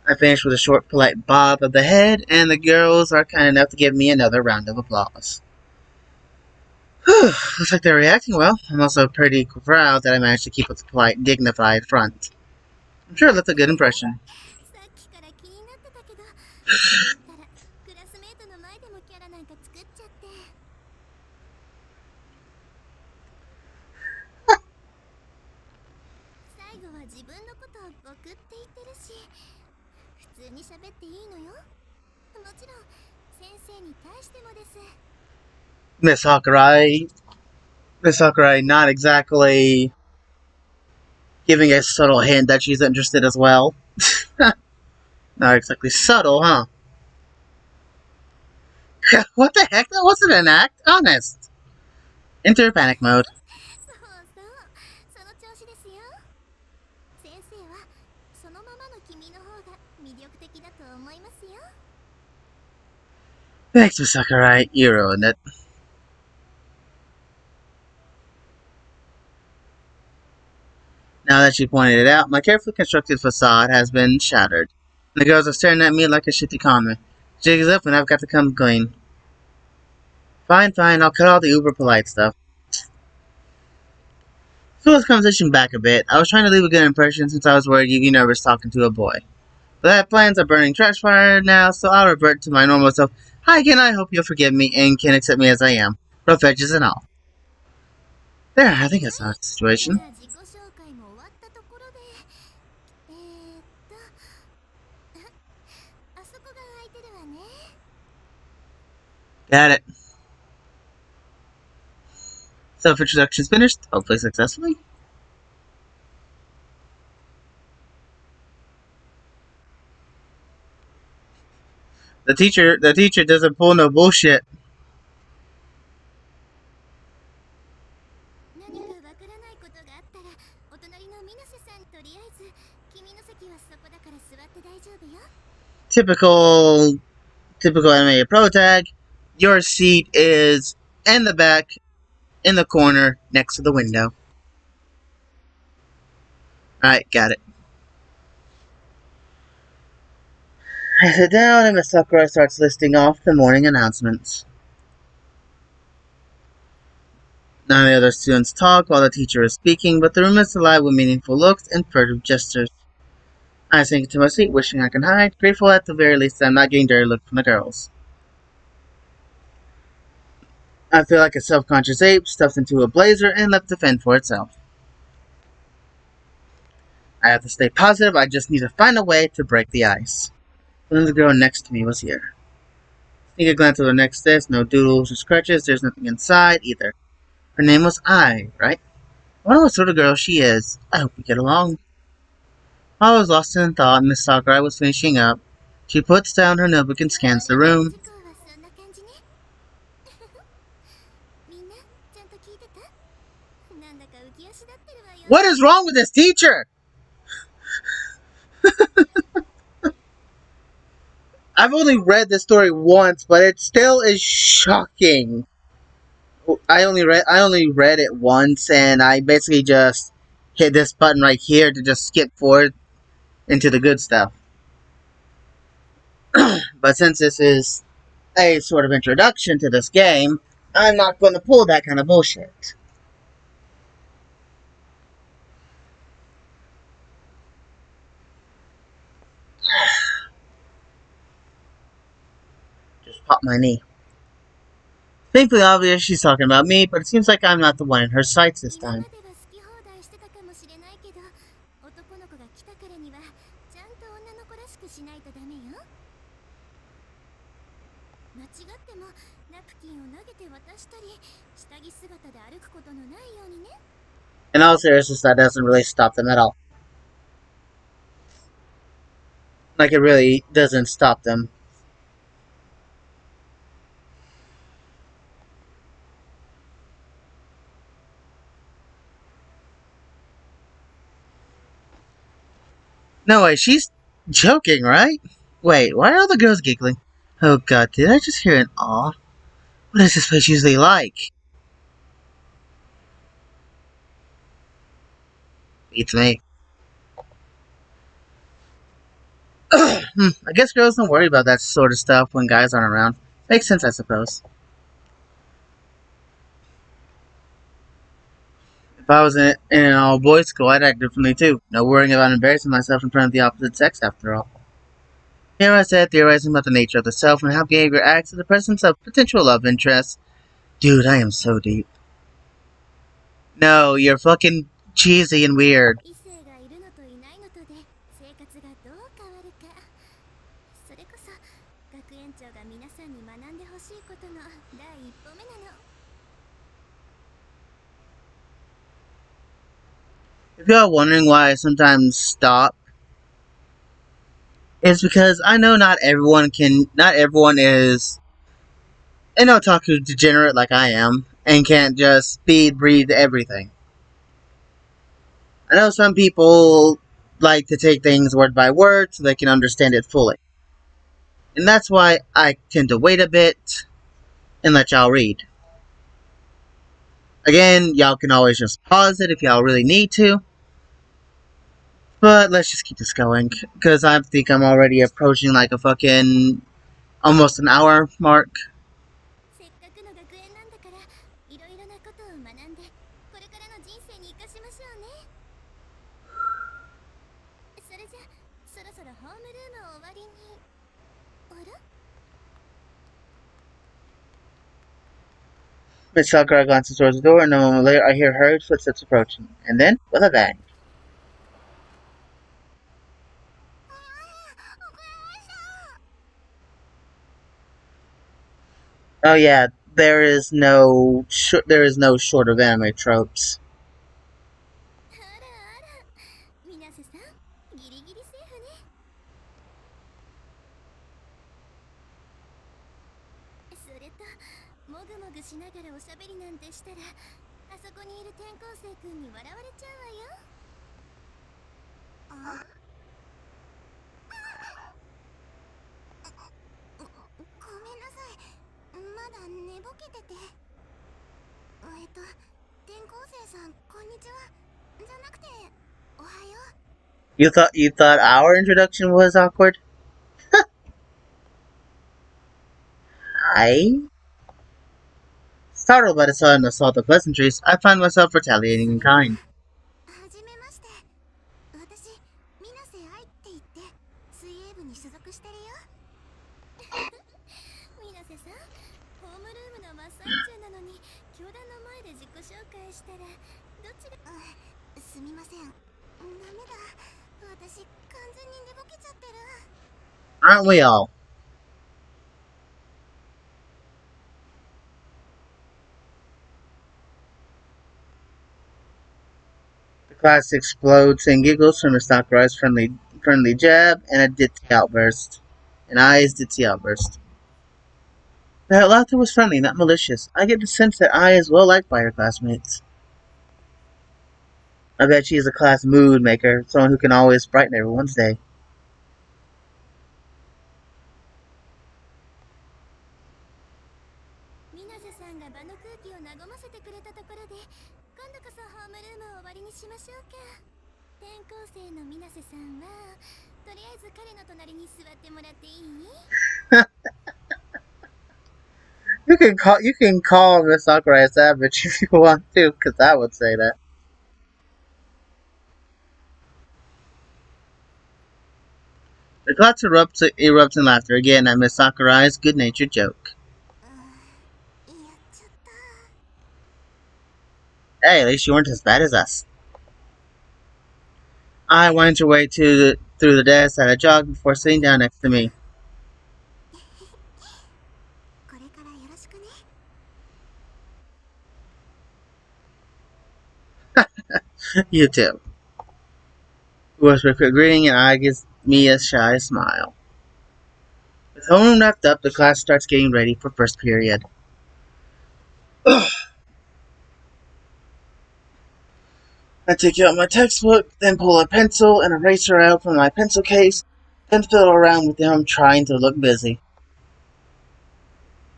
I finish with a short, polite bob of the head, and the girls are kind enough to give me another round of applause. Whew, looks like they're reacting well. I'm also pretty proud that I managed to keep a polite, dignified front. I'm sure it left a good impression. Miss Sakurai. Miss Sakurai not exactly giving a subtle hint that she's interested as well. Not exactly subtle, huh? What the heck? That wasn't an act? Honest. Enter panic mode. Thanks, Miss Sakurai. You ruined it. Now that she pointed it out, my carefully constructed facade has been shattered. The girls are staring at me like a shitty comment. Jigs up and I've got to come clean. Fine, I'll cut all the uber polite stuff. So let's conversation back a bit. I was trying to leave a good impression since I was worried you'd be nervous talking to a boy. But I have plans of burning trash fire now, so I'll revert to my normal self. Hi again, I hope you'll forgive me and can accept me as I am. Rough edges and all. There, I think that's not the situation. Got it. Self-introduction's finished, hopefully successfully. The teacher doesn't pull no bullshit. Typical anime pro tag. Your seat is in the back, in the corner, next to the window. Alright, got it. I sit down and Miss Sakura starts listing off the morning announcements. None of the other students talk while the teacher is speaking, but the room is alive with meaningful looks and furtive gestures. I sink into my seat, wishing I can hide, grateful at the very least that I'm not getting dirty looks from the girls. I feel like a self-conscious ape stuffed into a blazer and left to fend for itself. I have to stay positive, I just need to find a way to break the ice. But then the girl next to me was here. Sneak a glance at her next desk, no doodles or scratches, there's nothing inside either. Her name was I, right? I wonder what sort of girl she is. I hope we get along. While I was lost in thought, Miss Sakurai was finishing up. She puts down her notebook and scans the room. What is wrong with this teacher? I've only read this story once, but it still is shocking. I only read it once, and I basically just hit this button right here to just skip forward into the good stuff. But since this is a sort of introduction to this game, I'm not going to pull that kind of bullshit. Just pop my knee. Thankfully obvious she's talking about me, but it seems like I'm not the one in her sights this 今ま time. では好き放題してたかもしれないけど、男の子が来たからにはちゃんと女の子らしくしないとダメよ。間違ってもナプキンを投げて渡したり、下着姿で歩くことのないようにね。In all seriousness, that doesn't really stop them at all. Like, it really doesn't stop them. No way, she's joking, right? Wait, why are all the girls giggling? Oh god, did I just hear an awe? What is this place usually like? Beats me. I guess girls don't worry about that sort of stuff when guys aren't around. Makes sense, I suppose. If I was in an all-boys school, I'd act differently too. No worrying about embarrassing myself in front of the opposite sex, after all. Here I sat theorizing about the nature of the self and how behavior acts in the presence of potential love interests. Dude, I am so deep. No, you're fucking cheesy and weird. 異性がいるのといないのとで生活がどう変わるか。それこそ学園長が皆さんに学んでほしいことの第一歩目なの。If y'all wondering why I sometimes stop, it's because I know not everyone is an otaku degenerate like I am, and can't just speed breathe everything. I know some people like to take things word by word so they can understand it fully. And that's why I tend to wait a bit and let y'all read. Again, y'all can always just pause it if y'all really need to. But let's just keep this going, because I think I'm already approaching like a fucking almost an hour mark. せっかくの学園なんだからいろいろなことを学んでこれからの人生に生かしましょうね。それじゃそろそろホームルームを終わりに。あら Miss Sakura glances towards the door, and a moment later I hear hurried footsteps approaching. And then, with a bang. Oh yeah, there is no short of anime tropes. あらあら、水瀬さん、ギリギリセーフね。それと、もぐもぐしながらおしゃべりなんてしたら、あそこにいる転校生くんに笑われちゃうわよ。あ、ごめんなさい。まだ寝ぼけてて。転校生さん、こんにちは。じゃなくて、おはよう。You thought our introduction was awkward? I startled by the sudden assault of pleasantries, I find myself retaliating in kind. はじめまして。私、水瀬愛って言って、水泳部に所属してるよ。水瀬さん、ホームルームの真っ最中なのに、教団の前で自己紹介したら、どっちが。すみません。ダメだ。私、完全に寝ぼけちゃってる。Aren't we all? The class explodes and giggles from Miss Sakura's friendly jab and a ditzy outburst. An Ai's ditzy outburst. That laughter was friendly, not malicious. I get the sense that Ai is well liked by her classmates. I bet she is a class mood maker, someone who can always brighten everyone's day. 水瀬さんが場の空気を和ませてくれたところで、今度こそホームルームを終わりにしましょうか。転校生の水瀬さんは、とりあえず彼の隣に座ってもらっていい？ You can call Miss Sakurai a savage if you want to, because I would say that. The class erupts in laughter again at Miss Sakurai's good-natured joke. やっちゃった。Hey, at least you weren't as bad as us. I went your way through the desk at a jog before sitting down next to me. これからよろしくね。You too. Was a quick greeting, and I gives me a shy smile. With homeroom wrapped up, the class starts getting ready for first period. I take out my textbook, then pull a pencil and eraser out from my pencil case, then fiddle around with them, trying to look busy.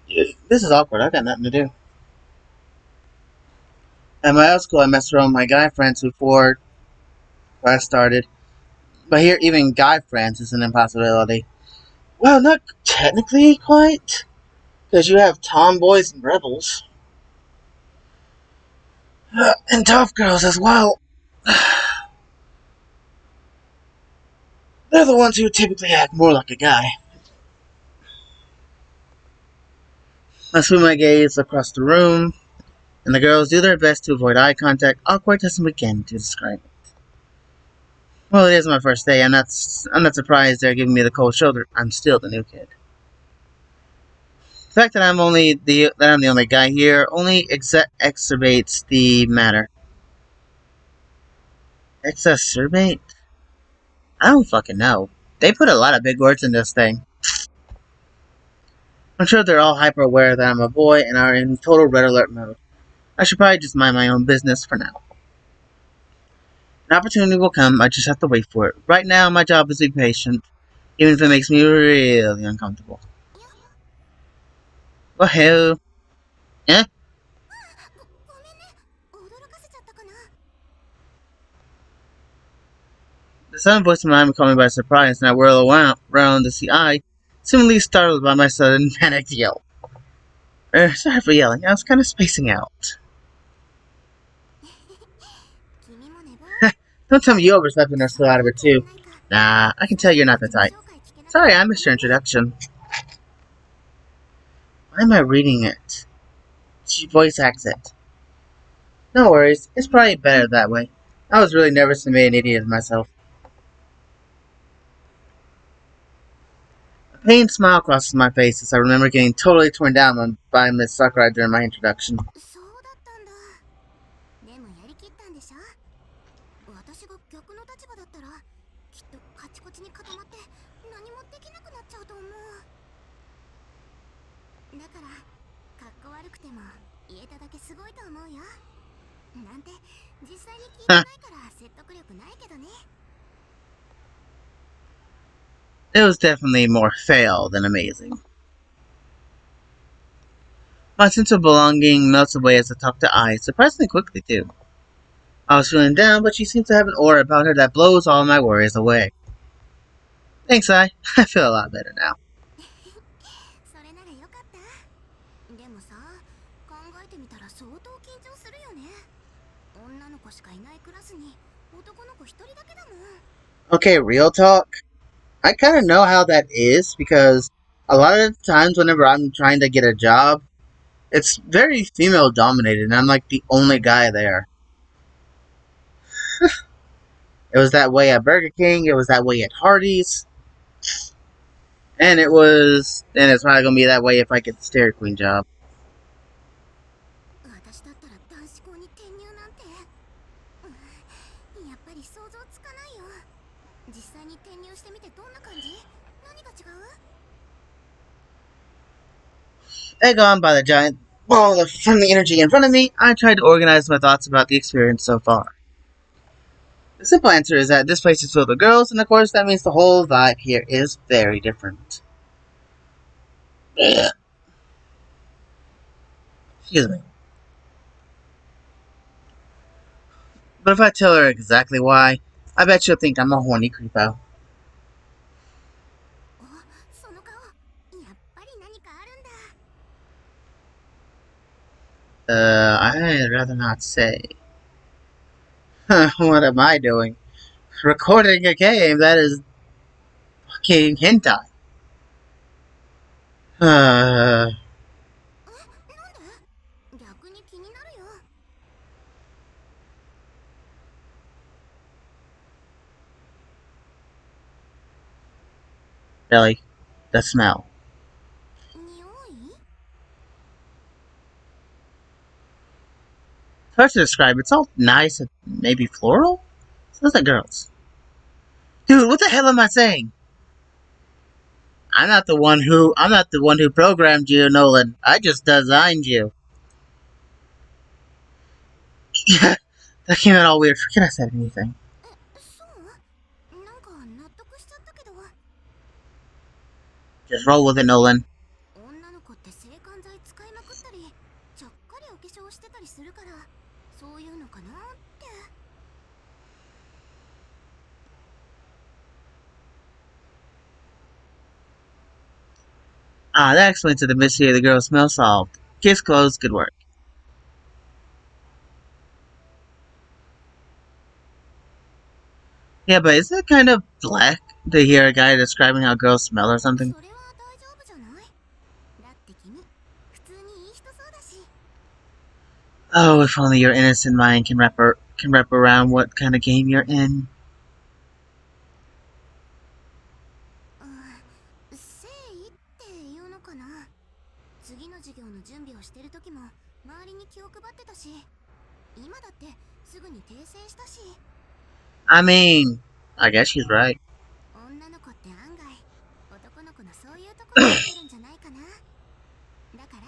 This is awkward. I got nothing to do. At my old school, I messed around with my guy friends before class started. But here, even guy friends is an impossibility. Well, not technically quite, because you have tomboys and rebels. And tough girls as well. They're the ones who typically act more like a guy. I swing my gaze across the room, and the girls do their best to avoid eye contact. Awkward doesn't begin to describe it. Well, it is my first day. I'm not surprised they're giving me the cold shoulder. I'm still the new kid. The fact that I'm the only guy here only exacerbates the matter. Exacerbate? I don't fucking know. They put a lot of big words in this thing. I'm sure they're all hyper aware that I'm a boy and are in total red alert mode. I should probably just mind my own business for now. An opportunity will come, I just have to wait for it. Right now, my job is to be patient, even if it makes me really uncomfortable. Well, hell. Eh? ごめんね。驚かせちゃったかな。The sudden voice behind me caught me by surprise, and I whirl around to see I, seemingly startled by my sudden panicked yell. Sorry for yelling, I was kind of spacing out. 君も寝坊。Don't tell me you overslept and are still out of it too. Nah, I can tell you're not the type. Sorry, I missed your introduction. Why am I reading it? She voice acts it. No worries, it's probably better that way. I was really nervous and made an idiot of myself. A pained smile crosses my face as I remember getting totally torn down by Miss Sakurai during my introduction. そうだったんだ。でもやりきったんでしょ。私が逆の立場だったらきっとカチコチに固まって何もできなくなっちゃうと思う。だからかっこ悪くても言えただけすごいと思うよ。なんて実際に聞いてないから説得力ないけどね。It was definitely more fail than amazing. My sense of belonging melts away as I talk to Ai, surprisingly quickly too. I was feeling down, but she seems to have an aura about her that blows all my worries away. Thanks, Ai. I feel a lot better now. それならよかった。でもさ、考えてみたら相当緊張するよね。女の子しかいないクラスに男の子一人だけだもん。 Okay, real talk. I kind of know how that is because a lot of times whenever I'm trying to get a job, it's very female dominated and I'm like the only guy there. It was that way at Burger King, it was that way at Hardee's, and it's probably gonna be that way if I get the Dairy Queen job. 私だったら男子校に転入なんて、やっぱり想像つかないよ。実際に転入してみてどんな感じ？何が違う？ Egg on by the giant ball of friendly energy in front of me, I tried to organize my thoughts about the experience so far. The simple answer is that this place is filled with girls, and of course that means the whole vibe here is very different. Ugh. Excuse me. But if I tell her exactly why, I bet she'll think I'm a horny creepo. お、その顔、やっぱり何かあるんだ。I'd rather not say. What am I doing? Recording a game that is fucking hentai. Uh, え、なんで？逆に気になるよ。really? The smell. 匂い？ It's hard to describe. It's all nice and maybe floral? Smells like girls. Dude, what the hell am I saying? I'm not the one who programmed you, Nolan. I just designed you. Yeah, that came out all weird. Forget I said anything. え、そう？なんか納得しちゃったけど。Just roll with it, Nolan. 女の子って制汗剤使いまくったり、ちゃっかりお化粧してたりするから、そういうのかなって。Ah, that explains it. The mystery of the girl's smell solved. Case closed. Good work. Yeah, but isn't it kind of black to hear a guy describing how girls smell or something? それは大丈夫じゃない？だって君、普通にいい人そうだし。Oh, if only your innocent mind can wrap around what kind of game you're in. うん、誠意っていうのかな。次の授業の準備をしてる時も周りに気を配ってたし、今だってすぐに訂正したし。I mean, I guess she's right. 女の子って案外男の子のそういうところに来てるんじゃないかな。だから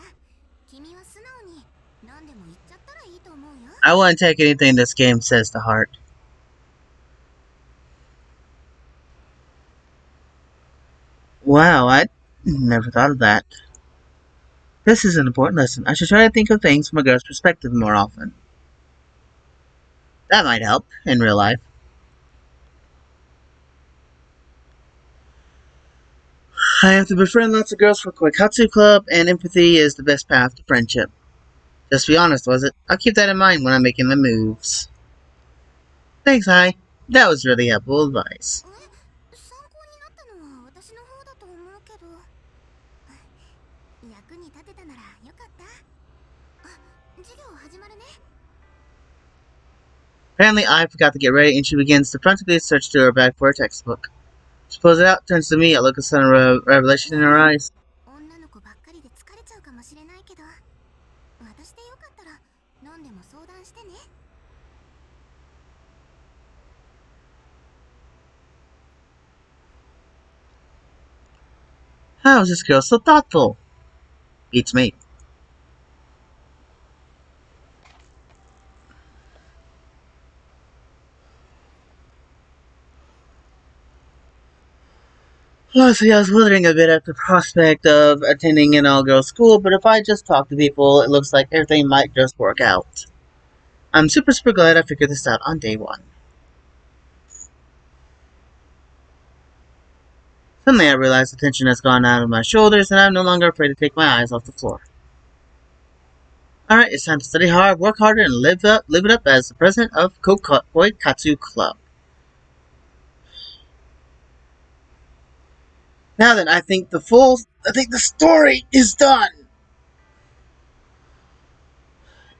君は素直に何でも言っちゃったらいいと思うよ。 I wouldn't take anything this game says to heart. Wow, I never thought of that. This is an important lesson. I should try to think of things from a girl's perspective more often. That might help in real life. I have to befriend lots of girls for Koikatsu Club, and empathy is the best path to friendship. Just be honest, was it? I'll keep that in mind when I'm making my moves. Thanks, Hi. That was really helpful advice. え、参考になったのは私の方だと思うけど。役に立てたならよかった。あ、授業始まるね。 Apparently, I forgot to get ready, and she begins to frantically search through her bag for a textbook. She pulls it out, turns to me, a look of sudden revelation in her eyes. 女の子ばっかりで疲れちゃうかもしれないけど、私でよかったら何でも相談してね。 How is this girl so thoughtful? Beats me. Honestly, I was wondering a bit at the prospect of attending an all-girls school, but if I just talk to people, it looks like everything might just work out. I'm super glad I figured this out on day one. Suddenly I realize the tension has gone out of my shoulders, and I'm no longer afraid to take my eyes off the floor. Alright, it's time to study hard, work harder, and live it up as the president of Koikatsu Club. Now then, I think the story is done!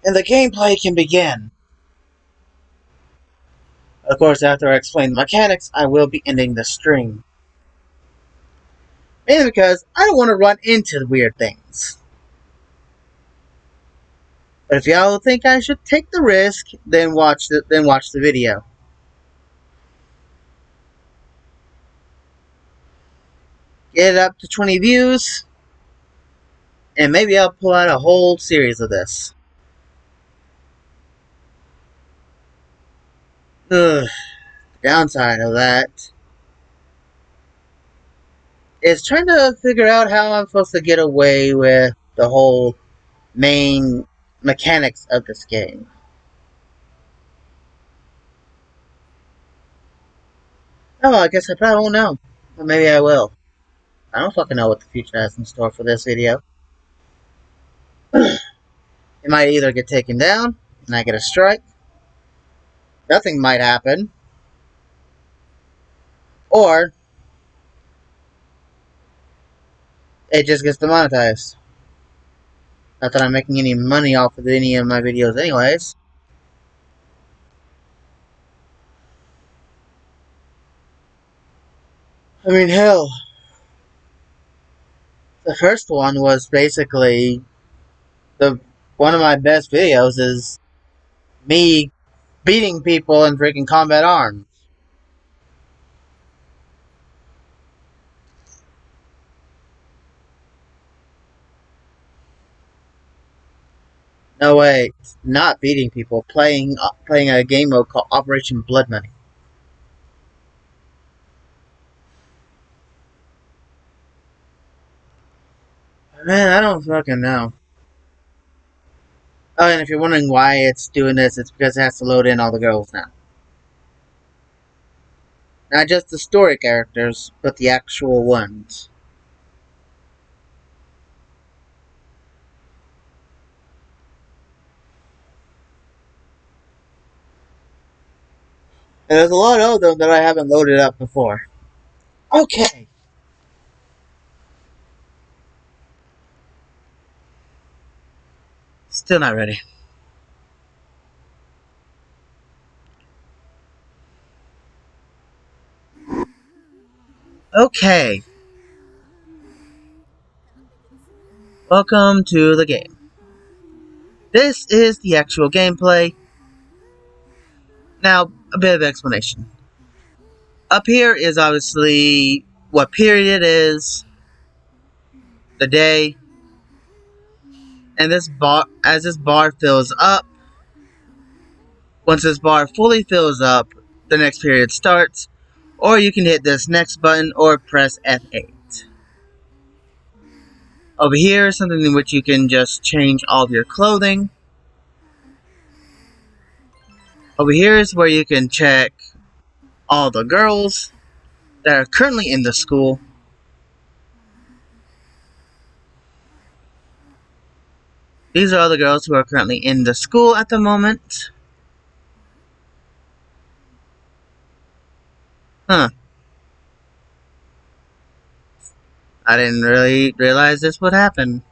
And the gameplay can begin. Of course, after I explain the mechanics, I will be ending the stream. Mainly because I don't want to run into weird things. But if y'all think I should take the risk, then watch the video. Get it up to 20 views, and maybe I'll pull out a whole series of this. Ugh. The downside of that is trying to figure out how I'm supposed to get away with the whole main mechanics of this game. Oh, I guess I probably won't know. But maybe I will. I don't fucking know what the future has in store for this video. In It might either get taken down, and I get a strike, nothing might happen, or it just gets demonetized. Not that I'm making any money off of any of my videos anyways. I mean, hell, the first one was basically the one of my best videos is me beating people in freaking combat arms. No way, not beating people, playing a game mode called Operation Blood Money. Man, I don't fucking know. Oh, and if you're wondering why it's doing this, it's because it has to load in all the girls now. Not just the story characters, but the actual ones. And there's a lot of them that I haven't loaded up before. Okay. Still not ready. Okay. Welcome to the game. This is the actual gameplay. Now, a bit of explanation. Up here is obviously what period it is, the day, and as this bar fills up, once this bar fully fills up, the next period starts, or you can hit this next button or press F8. Over here is something in which you can just change all of your clothing. Over here is where you can check all the girls that are currently in the school. These are all the girls who are currently in the school at the moment. Huh. I didn't really realize this would happen.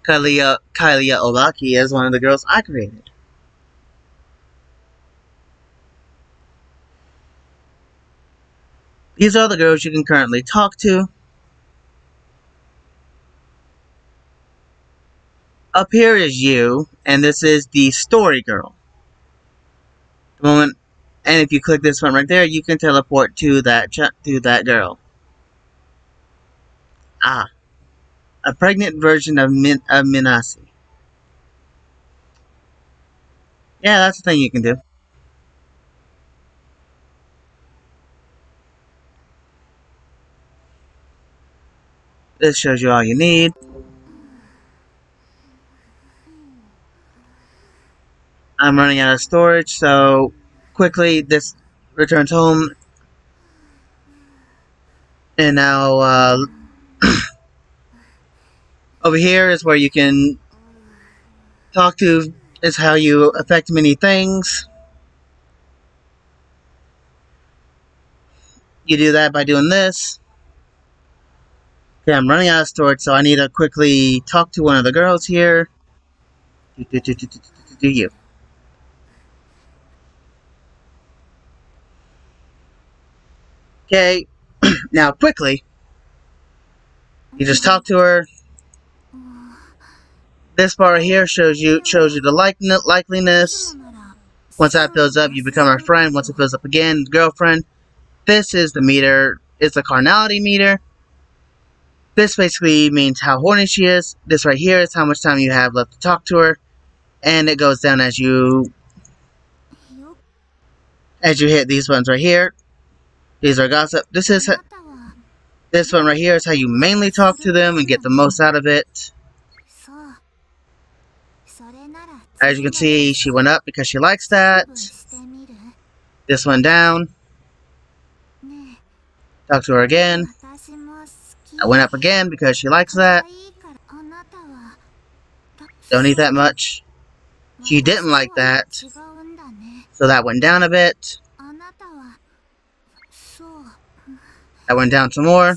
Kylia Olaki is one of the girls I created. These are the girls you can currently talk to. Up here is you, and this is the story girl. The moment, and if you click this one right there, you can teleport to that girl. Ah, a pregnant version of Minasi. Yeah, that's the thing you can do. This shows you all you need. I'm running out of storage, so quickly this returns home. And now, over here is where you can talk to, is how you affect many things. You do that by doing this. Okay, I'm running out of storage, so I need to quickly talk to one of the girls here. Do you. Okay, now quickly, you just talk to her. This bar right here shows you the likeliness. Once that fills up, you become her friend. Once it fills up again, girlfriend. This is the meter. It's a carnality meter. This basically means how horny she is. This right here is how much time you have left to talk to her. And it goes down as you hit these ones right here. These are gossip. This one right here is how you mainly talk to them and get the most out of it. As you can see, she went up because she likes that. This one down. Talk to her again. I went up again because she likes that. Don't need that much. She didn't like that, so that went down a bit. That went down some more,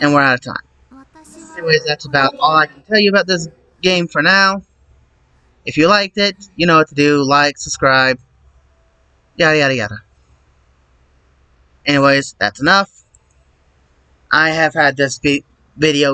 and we're out of time. Anyways, that's about all I can tell you about this game for now. If you liked it, you know what to do. Like, subscribe, yada yada yada. Anyways, that's enough. I have had this video